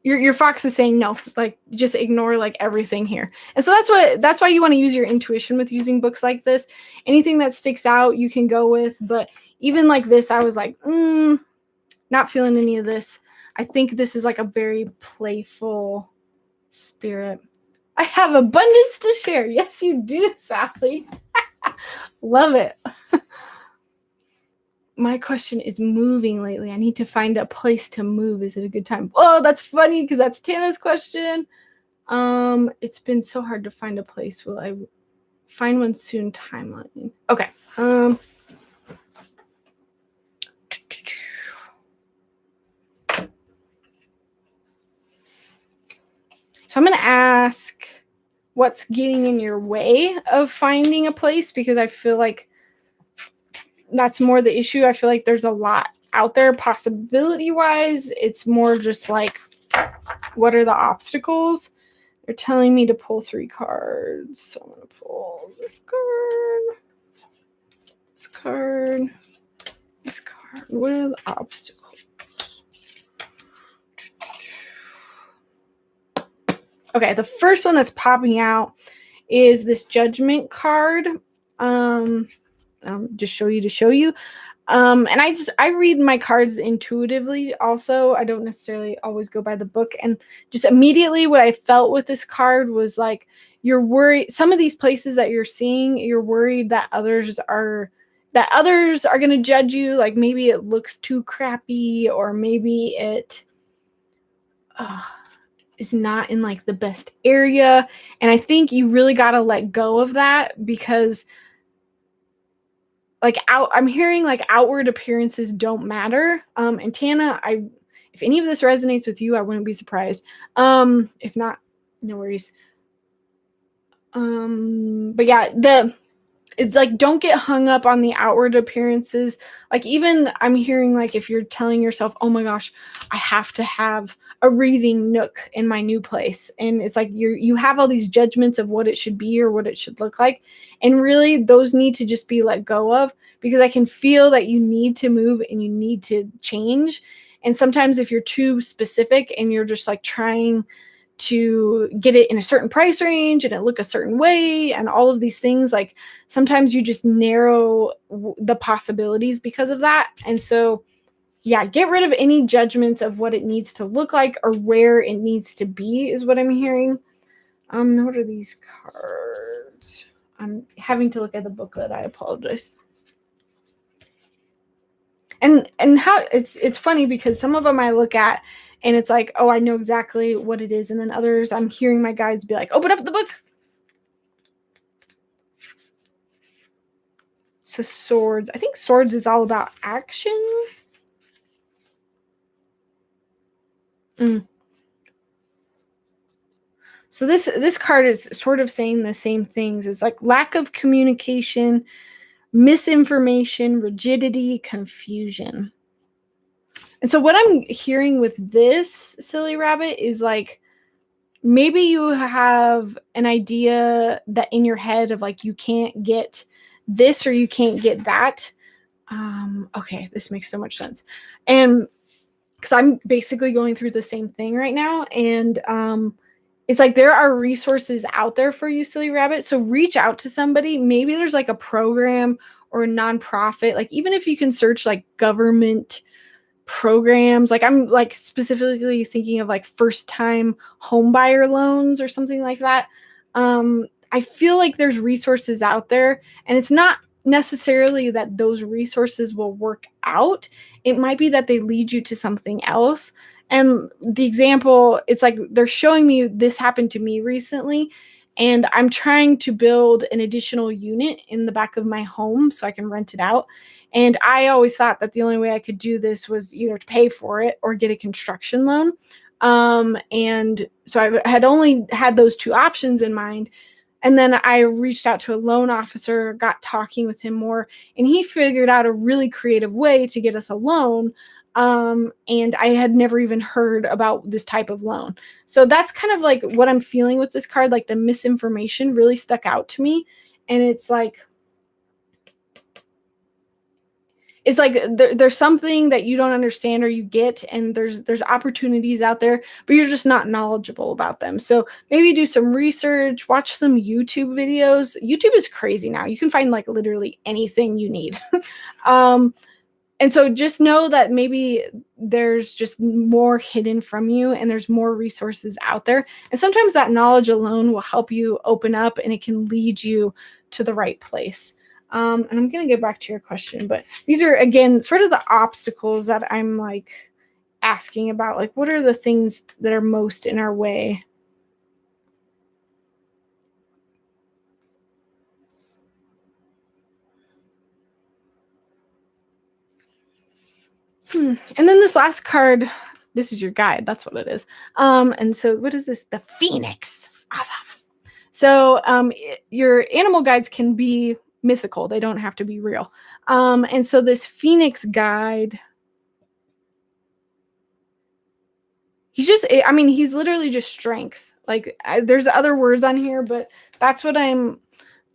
Your fox is saying no, like just ignore like everything here. And so that's why you want to use your intuition with using books like this. Anything that sticks out you can go with, but even like this, I was like, not feeling any of this. I think this is like a very playful spirit. I have abundance to share. Yes, you do, Sally. Love it. My question is moving lately. I need to find a place to move. Is it a good time? Oh, that's funny because that's Tana's question. It's been so hard to find a place. Will I find one soon? Timeline. Okay. So I'm going to ask what's getting in your way of finding a place, because I feel like that's more the issue. I feel like there's a lot out there possibility wise. It's more just like, what are the obstacles? They're telling me to pull 3 cards. So I'm going to pull this card, this card, this card. What are the obstacles? Okay, the first one that's popping out is this Judgment card. Just show you. And I read my cards intuitively also. I don't necessarily always go by the book. And just immediately what I felt with this card was like, you're worried. Some of these places that you're seeing, you're worried that others are going to judge you. Like maybe it looks too crappy, or maybe it is not in like the best area. And I think you really got to let go of that, because like I'm hearing like outward appearances don't matter. And Tana, if any of this resonates with you, I wouldn't be surprised. If not, no worries. But yeah, it's like, don't get hung up on the outward appearances. Like, even I'm hearing, like, if you're telling yourself, oh my gosh, I have to have a reading nook in my new place, and it's like you have all these judgments of what it should be or what it should look like, and really those need to just be let go of, because I can feel that you need to move and you need to change. And sometimes if you're too specific and you're just like trying to get it in a certain price range and it look a certain way and all of these things, like, sometimes you just narrow the possibilities because of that. And so, yeah, get rid of any judgments of what it needs to look like or where it needs to be, is what I'm hearing. What are these cards? I'm having to look at the booklet. I apologize. And how it's funny because some of them I look at and it's like, oh, I know exactly what it is, and then others I'm hearing my guides be like, open up the book. So swords. I think swords is all about action. So this card is sort of saying the same things. It's like lack of communication, misinformation, rigidity, confusion. And so what I'm hearing with this, silly rabbit, is like, maybe you have an idea that in your head of like, you can't get this or you can't get that. Okay, this makes so much sense. And because I'm basically going through the same thing right now. And it's like, there are resources out there for you, silly rabbit. So reach out to somebody. Maybe there's like a program or a nonprofit. Like, even if you can search like government programs, like I'm like specifically thinking of like first time home buyer loans or something like that. I feel like there's resources out there, and it's not necessarily that those resources will work out. It might be that they lead you to something else. And the example, it's like they're showing me this happened to me recently, and I'm trying to build an additional unit in the back of my home so I can rent it out. And I always thought that the only way I could do this was either to pay for it or get a construction loan. And so I had only had those two options in mind. And then I reached out to a loan officer, got talking with him more, and he figured out a really creative way to get us a loan. And I had never even heard about this type of loan. So that's kind of like what I'm feeling with this card. Like, the misinformation really stuck out to me. And it's like there's something that you don't understand or you get, and there's opportunities out there, but you're just not knowledgeable about them. So maybe do some research, watch some YouTube videos. YouTube is crazy now. You can find like literally anything you need. And so just know that maybe there's just more hidden from you, and there's more resources out there. And sometimes that knowledge alone will help you open up, and it can lead you to the right place. And I'm going to get back to your question, but these are, again, sort of the obstacles that I'm like asking about. Like, what are the things that are most in our way? And then this last card, this is your guide. That's what it is. And so what is this? The Phoenix. Awesome. So your animal guides can be mythical. They don't have to be real. And so this Phoenix guide, he's literally just strength. Like, there's other words on here, but that's what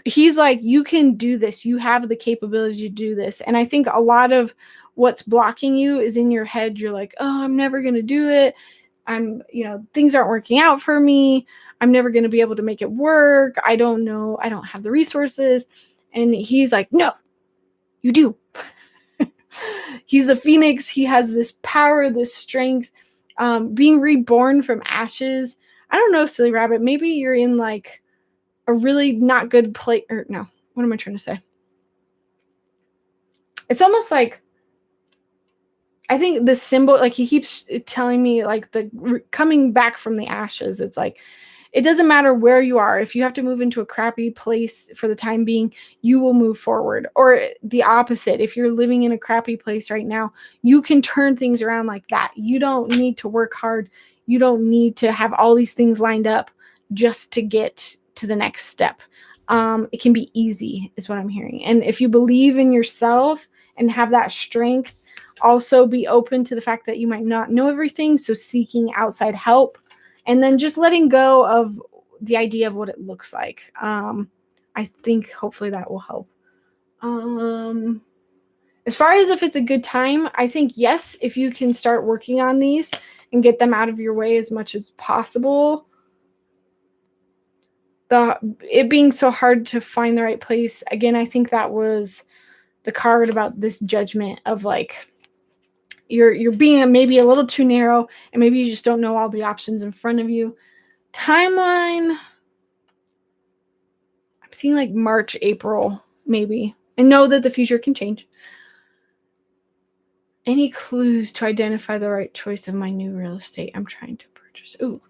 he's like, you can do this. You have the capability to do this. And I think a lot of what's blocking you is in your head. You're like, oh, I'm never going to do it. Things aren't working out for me. I'm never going to be able to make it work. I don't know. I don't have the resources. And he's like, no, you do. He's a phoenix. He has this power, this strength, being reborn from ashes. I don't know, silly rabbit. Maybe you're in like a really not good place. Or no, what am I trying to say? It's almost like, I think the symbol, like he keeps telling me like the coming back from the ashes. It's like, it doesn't matter where you are. If you have to move into a crappy place for the time being, you will move forward. Or the opposite. If you're living in a crappy place right now, you can turn things around like that. You don't need to work hard. You don't need to have all these things lined up just to get to the next step. it can be easy, is what I'm hearing. And if you believe in yourself and have that strength, also be open to the fact that you might not know everything. So seeking outside help, and then just letting go of the idea of what it looks like. I think hopefully that will help. As far as if it's a good time, I think yes, if you can start working on these and get them out of your way as much as possible. It being so hard to find the right place, again, I think that was the card about this judgment of like you're being maybe a little too narrow, and maybe you just don't know all the options in front of you. Timeline, I'm seeing like March, April, maybe, and know that the future can change. Any clues to identify the right choice of my new real estate I'm trying to purchase? Ooh.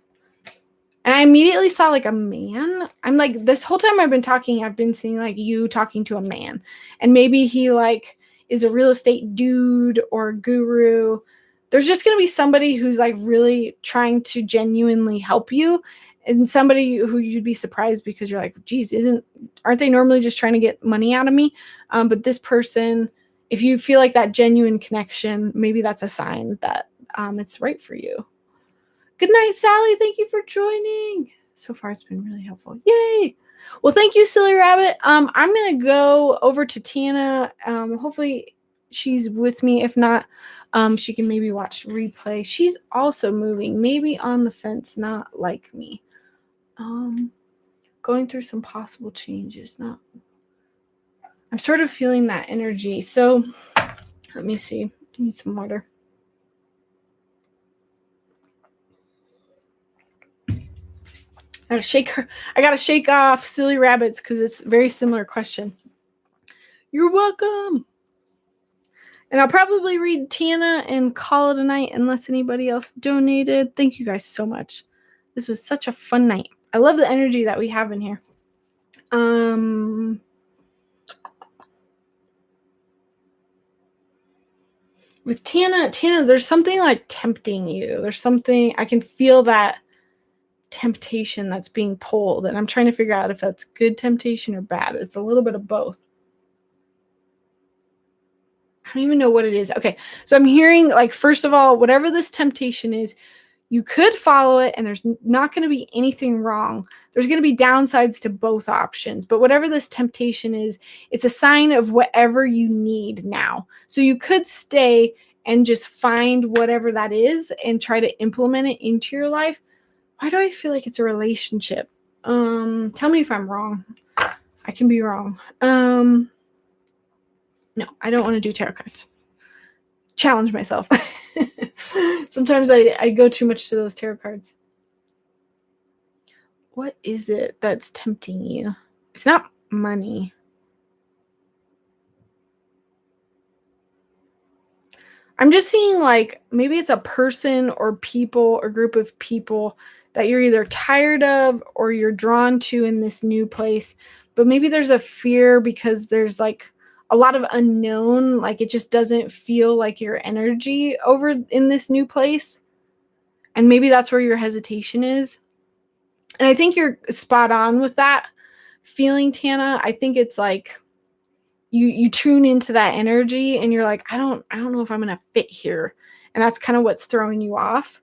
And I immediately saw like a man. I'm like, this whole time I've been talking, I've been seeing like you talking to a man. And maybe he like is a real estate dude or a guru. There's just going to be somebody who's like really trying to genuinely help you. And somebody who you'd be surprised because you're like, geez, aren't they normally just trying to get money out of me? But this person, if you feel like that genuine connection, maybe that's a sign that it's right for you. Good night, Sally. Thank you for joining. So far, it's been really helpful. Yay. Well, thank you, Silly Rabbit. I'm going to go over to Tana. Hopefully, she's with me. If not, she can maybe watch replay. She's also moving, maybe on the fence, not like me. Going through some possible changes. I'm sort of feeling that energy. So let me see. I need some water. I gotta shake off Silly Rabbits because it's a very similar question. You're welcome. And I'll probably read Tana and call it a night unless anybody else donated. Thank you guys so much. This was such a fun night. I love the energy that we have in here. With Tana, there's something like tempting you. There's something, I can feel that temptation that's being pulled, and I'm trying to figure out if that's good temptation or bad. It's a little bit of both. I don't even know what it is. Okay, so I'm hearing like, first of all, whatever this temptation is, you could follow it and there's not going to be anything wrong. There's going to be downsides to both options, but whatever this temptation is, it's a sign of whatever you need now. So you could stay and just find whatever that is and try to implement it into your life. Why do I feel like it's a relationship? Tell me if I'm wrong. I can be wrong. No, I don't want to do tarot cards. Challenge myself. Sometimes I go too much to those tarot cards. What is it that's tempting you? It's not money. I'm just seeing like maybe it's a person or people or group of people that you're either tired of or you're drawn to in this new place. But maybe there's a fear because there's like a lot of unknown. Like it just doesn't feel like your energy over in this new place. And maybe that's where your hesitation is. And I think you're spot on with that feeling, Tana. I think it's like you tune into that energy and you're like, I don't know if I'm going to fit here. And that's kind of what's throwing you off.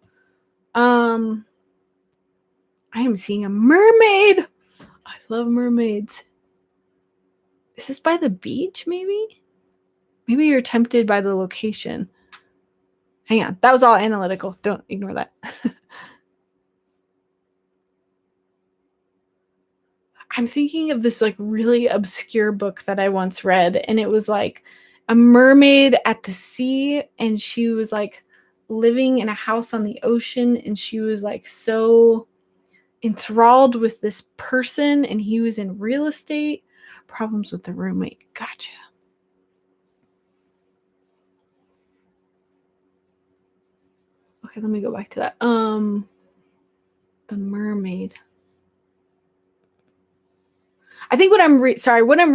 I am seeing a mermaid. I love mermaids. Is this by the beach, maybe? Maybe you're tempted by the location. Hang on. That was all analytical. Don't ignore that. I'm thinking of this like really obscure book that I once read, and it was like a mermaid at the sea, and she was like living in a house on the ocean, and she was like so enthralled with this person, and he was in real estate. Problems with the roommate. Gotcha. Okay, let me go back to that. The mermaid. I think what I'm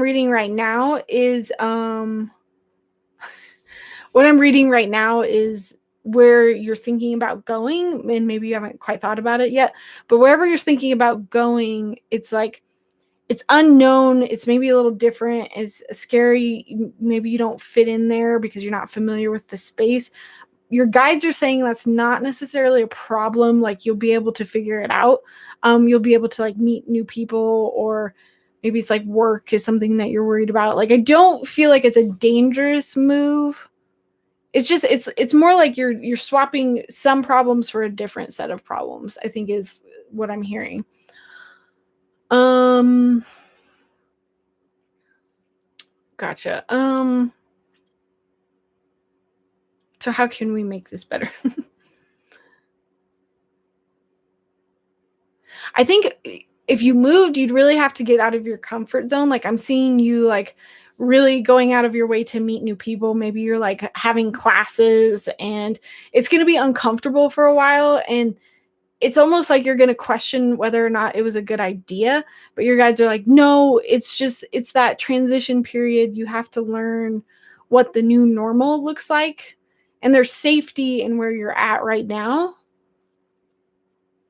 reading right now is what I'm reading right now is where you're thinking about going, and maybe you haven't quite thought about it yet, but wherever you're thinking about going, it's like it's unknown. It's maybe a little different. It's scary. Maybe you don't fit in there because you're not familiar with the space. Your guides are saying that's not necessarily a problem. Like, you'll be able to figure it out. You'll be able to like meet new people, or maybe it's like work is something that you're worried about. Like, I don't feel like it's a dangerous move. It's just it's more like you're swapping some problems for a different set of problems, I think is what I'm hearing. Gotcha. So how can we make this better? I think if you moved, you'd really have to get out of your comfort zone. Like, I'm seeing you like really going out of your way to meet new people. Maybe you're like having classes, and it's going to be uncomfortable for a while, and it's almost like you're going to question whether or not it was a good idea, but your guides are like, no, it's that transition period. You have to learn what the new normal looks like, and there's safety in where you're at right now,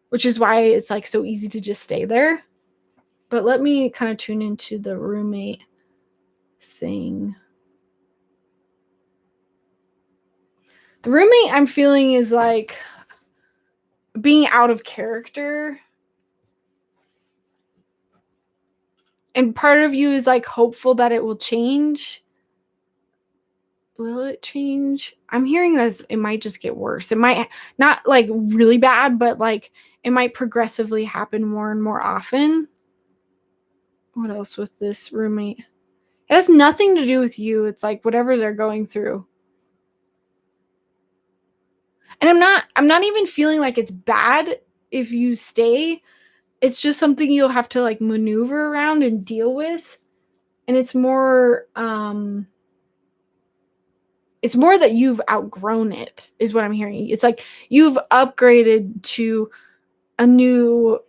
which is why it's like so easy to just stay there. But let me kind of tune into the roommate thing. The roommate I'm feeling is like being out of character. And part of you is like hopeful that it will change. Will it change? I'm hearing that it might just get worse. It might not like really bad, but like it might progressively happen more and more often. What else with this roommate? It has nothing to do with you. It's like whatever they're going through. And I'm not even feeling like it's bad if you stay. It's just something you'll have to like maneuver around and deal with. And it's more that you've outgrown it, is what I'm hearing. It's like you've upgraded to a new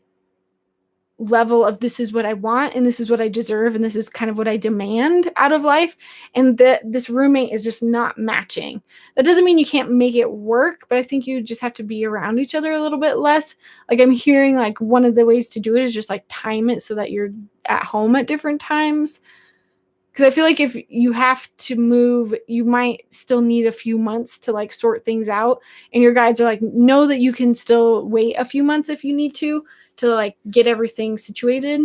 level of this is what I want, and this is what I deserve, and this is kind of what I demand out of life. And that this roommate is just not matching. That doesn't mean you can't make it work, but I think you just have to be around each other a little bit less. Like, I'm hearing like one of the ways to do it is just like time it so that you're at home at different times. Because I feel like if you have to move, you might still need a few months to like sort things out. And your guides are like, know that you can still wait a few months if you need to like get everything situated.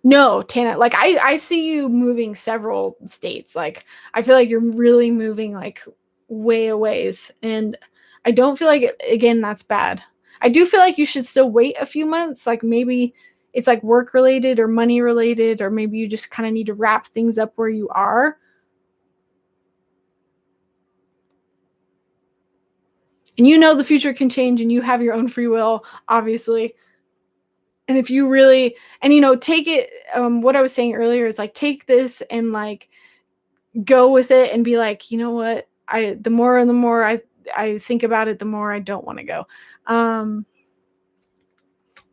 No, Tana, like I see you moving several states. Like, I feel like you're really moving like way a ways. And I don't feel like, again, that's bad. I do feel like you should still wait a few months. Like, maybe it's like work related or money related, or maybe you just kind of need to wrap things up where you are. And you know the future can change, and you have your own free will, obviously. And if you really, and you know, take it, what I was saying earlier is like, take this and like go with it and be like, you know what, the more and the more I think about it, the more I don't want to go.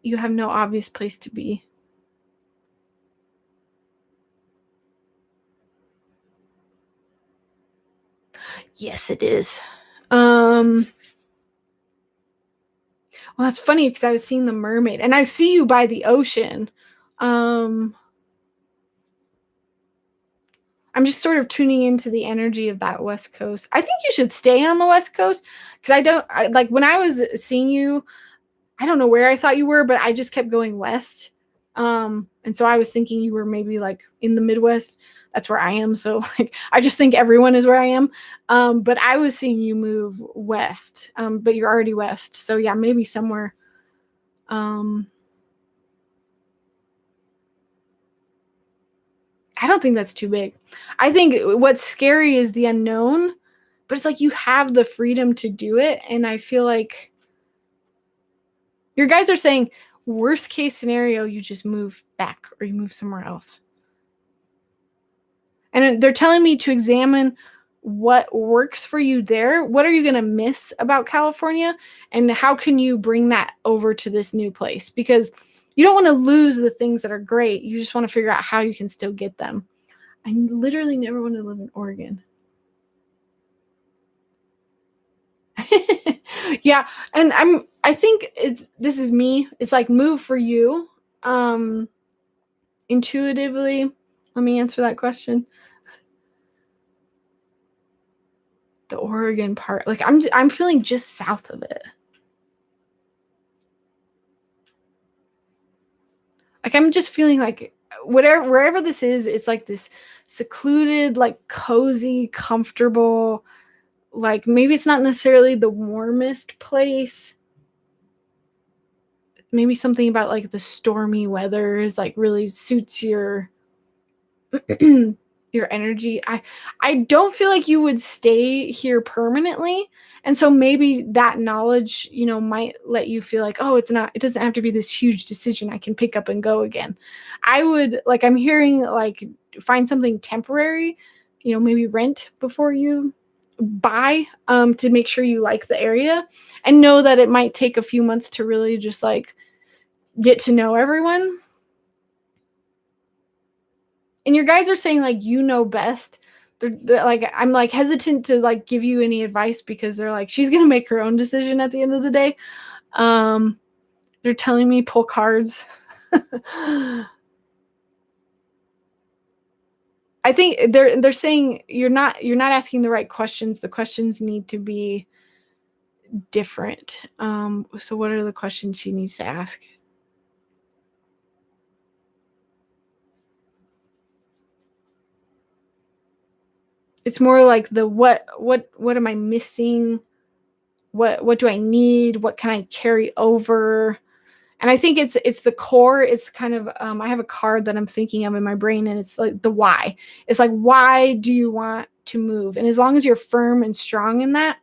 You have no obvious place to be. Yes, it is. Well, that's funny because I was seeing the mermaid, and I see you by the ocean. I'm just sort of tuning into the energy of that West Coast. I think you should stay on the West Coast, because like when I was seeing you, I don't know where I thought you were, but I just kept going west. And so I was thinking you were maybe like in the Midwest. That's where I am. So like, I just think everyone is where I am. But I was seeing you move west. But you're already west. So yeah, maybe somewhere. I don't think that's too big. I think what's scary is the unknown, but it's like you have the freedom to do it. And I feel like your guys are saying, worst case scenario, you just move back or you move somewhere else. And they're telling me to examine what works for you there. What are you going to miss about California? And how can you bring that over to this new place? Because you don't want to lose the things that are great. You just want to figure out how you can still get them. I literally never want to live in Oregon. Yeah. And I think this is me. It's like move for you. Intuitively, let me answer that question. The Oregon part, like I'm feeling just south of it. Like I'm just feeling like wherever this is, it's like this secluded, like cozy, comfortable, like maybe it's not necessarily the warmest place. Maybe something about like the stormy weather is like really suits your your energy. I don't feel like you would stay here permanently, and so maybe that knowledge, might let you feel like, oh, it doesn't have to be this huge decision. I can pick up and go again. I would, like, I'm hearing, like, find something temporary, maybe rent before you buy, to make sure you like the area, and know that it might take a few months to really just like get to know everyone. And your guys are saying like best. They're like, I'm like hesitant to like give you any advice because they're like, she's gonna make her own decision at the end of the day. They're telling me pull cards. I think they're saying you're not asking the right questions. The questions need to be different. So what are the questions she needs to ask? It's more like the what am I missing? What do I need? What can I carry over? And I think it's the core. It's kind of, I have a card that I'm thinking of in my brain, and it's like the why. It's like, why do you want to move? And as long as you're firm and strong in that,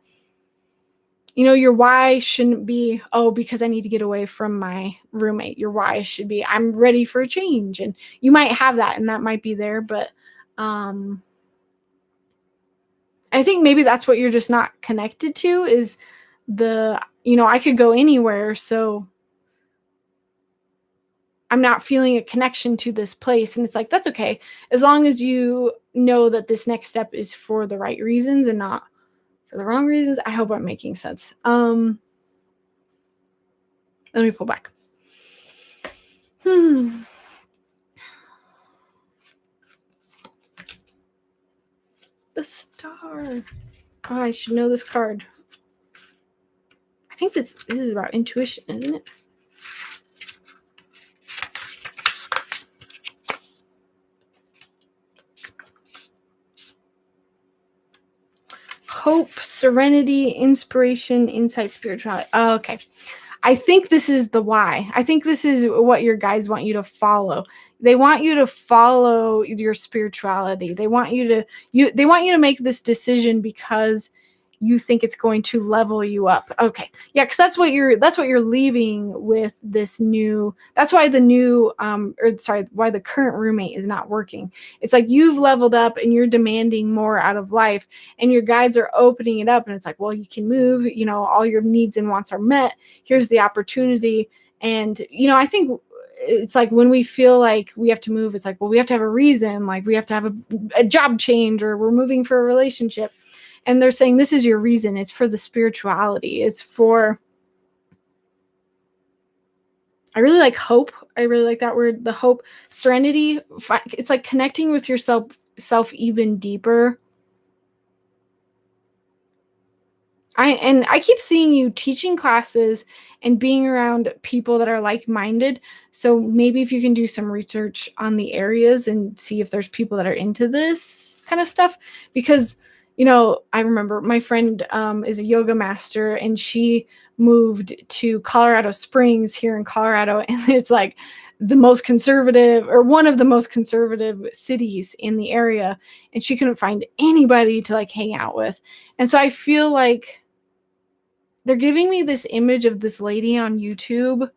your why shouldn't be, oh, because I need to get away from my roommate. Your why should be, I'm ready for a change. And you might have that, and that might be there, but I think maybe that's what you're just not connected to is I could go anywhere, so I'm not feeling a connection to this place. And it's like, that's okay. As long as you know that this next step is for the right reasons and not for the wrong reasons. I hope I'm making sense. Let me pull back. The star. Oh, I should know this card. I think this is about intuition, isn't it? Hope, serenity, inspiration, insight, spirituality. Oh, okay. I think this is the why. I think this is what your guys want you to follow. They want you to follow your spirituality. They want you to make this decision because you think it's going to level you up. Okay. Yeah, because that's what you're leaving with this new. That's why why the current roommate is not working. It's like you've leveled up and you're demanding more out of life, and your guides are opening it up, and it's like, well, you can move, all your needs and wants are met. Here's the opportunity. And I think it's like when we feel like we have to move, it's like, well, we have to have a reason, like we have to have a job change, or we're moving for a relationship. And they're saying this is your reason. It's for the spirituality. It's for, I really like hope. I really like that word, the hope. Serenity. It's like connecting with yourself even deeper. I keep seeing you teaching classes and being around people that are like-minded. So maybe if you can do some research on the areas and see if there's people that are into this kind of stuff, because I remember my friend is a yoga master, and she moved to Colorado Springs here in Colorado, and it's like the most conservative, or one of the most conservative cities in the area, and she couldn't find anybody to like hang out with. And so I feel like they're giving me this image of this lady on YouTube.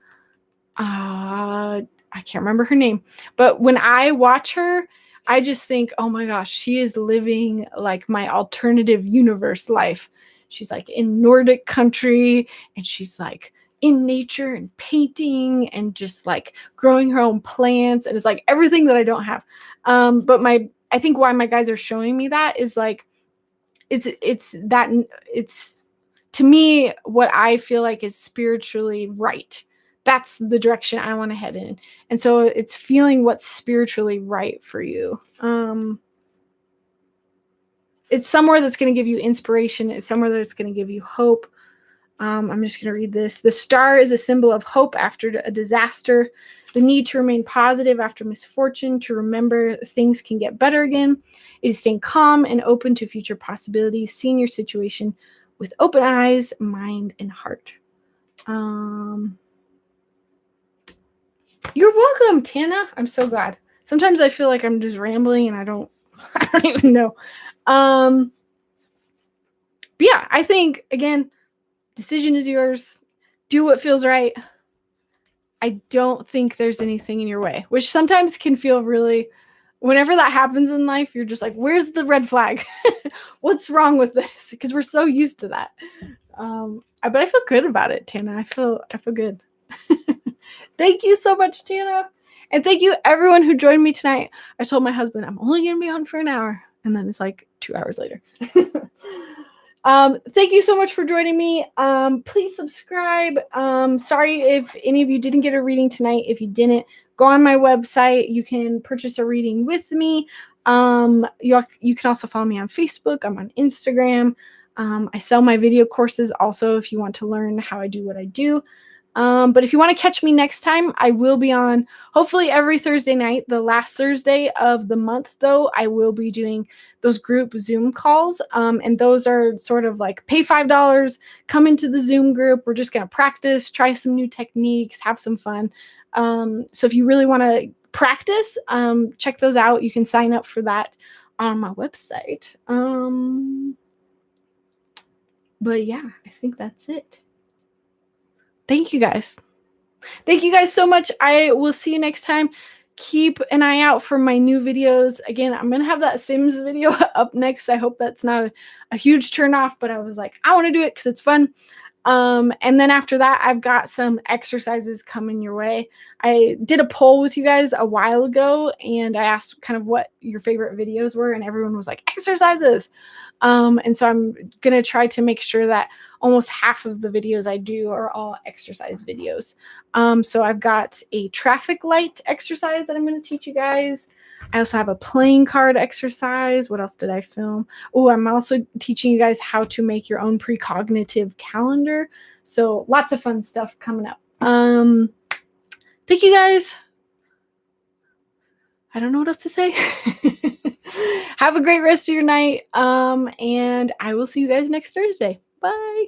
I can't remember her name, but when I watch her, I just think, oh my gosh, she is living like my alternative universe life. She's like in Nordic country, and she's like in nature and painting and just like growing her own plants. And it's like everything that I don't have. But I think why my guys are showing me that is like, it's to me, what I feel like is spiritually right. That's the direction I want to head in. And so it's feeling what's spiritually right for you. It's somewhere that's going to give you inspiration. It's somewhere that's going to give you hope. I'm just going to read this. The star is a symbol of hope after a disaster, the need to remain positive after misfortune, to remember things can get better again, is staying calm and open to future possibilities, seeing your situation with open eyes, mind, and heart. You're welcome, Tana. I'm so glad. Sometimes I feel like I'm just rambling and I don't even know. But yeah, I think, again, decision is yours. Do what feels right. I don't think there's anything in your way, which sometimes can feel really, whenever that happens in life, you're just like, where's the red flag? What's wrong with this? Because we're so used to that. But I feel good about it, Tana. I feel good. Thank you so much, Tana. And thank you everyone who joined me tonight. I told my husband I'm only going to be on for an hour. And then it's like 2 hours later. Thank you so much for joining me. Please subscribe. Sorry if any of you didn't get a reading tonight. If you didn't, go on my website. You can purchase a reading with me. You can also follow me on Facebook. I'm on Instagram. I sell my video courses also if you want to learn how I do what I do. But if you want to catch me next time, I will be on hopefully every Thursday night. The last Thursday of the month, though, I will be doing those group Zoom calls. And those are sort of like pay $5, come into the Zoom group. We're just going to practice, try some new techniques, have some fun. So if you really want to practice, check those out. You can sign up for that on my website. But yeah, I think that's it. Thank you guys. Thank you guys so much. I will see you next time. Keep an eye out for my new videos. Again, I'm going to have that Sims video up next. I hope that's not a huge turn off, but I was like, I want to do it because it's fun. And then after that, I've got some exercises coming your way. I did a poll with you guys a while ago, and I asked kind of what your favorite videos were, and everyone was like, exercises. And so I'm going to try to make sure that almost half of the videos I do are all exercise videos. So I've got a traffic light exercise that I'm going to teach you guys. I also have a playing card exercise. What else did I film? Oh, I'm also teaching you guys how to make your own precognitive calendar. So lots of fun stuff coming up. Thank you guys. I don't know what else to say. Have a great rest of your night. And I will see you guys next Thursday. Bye.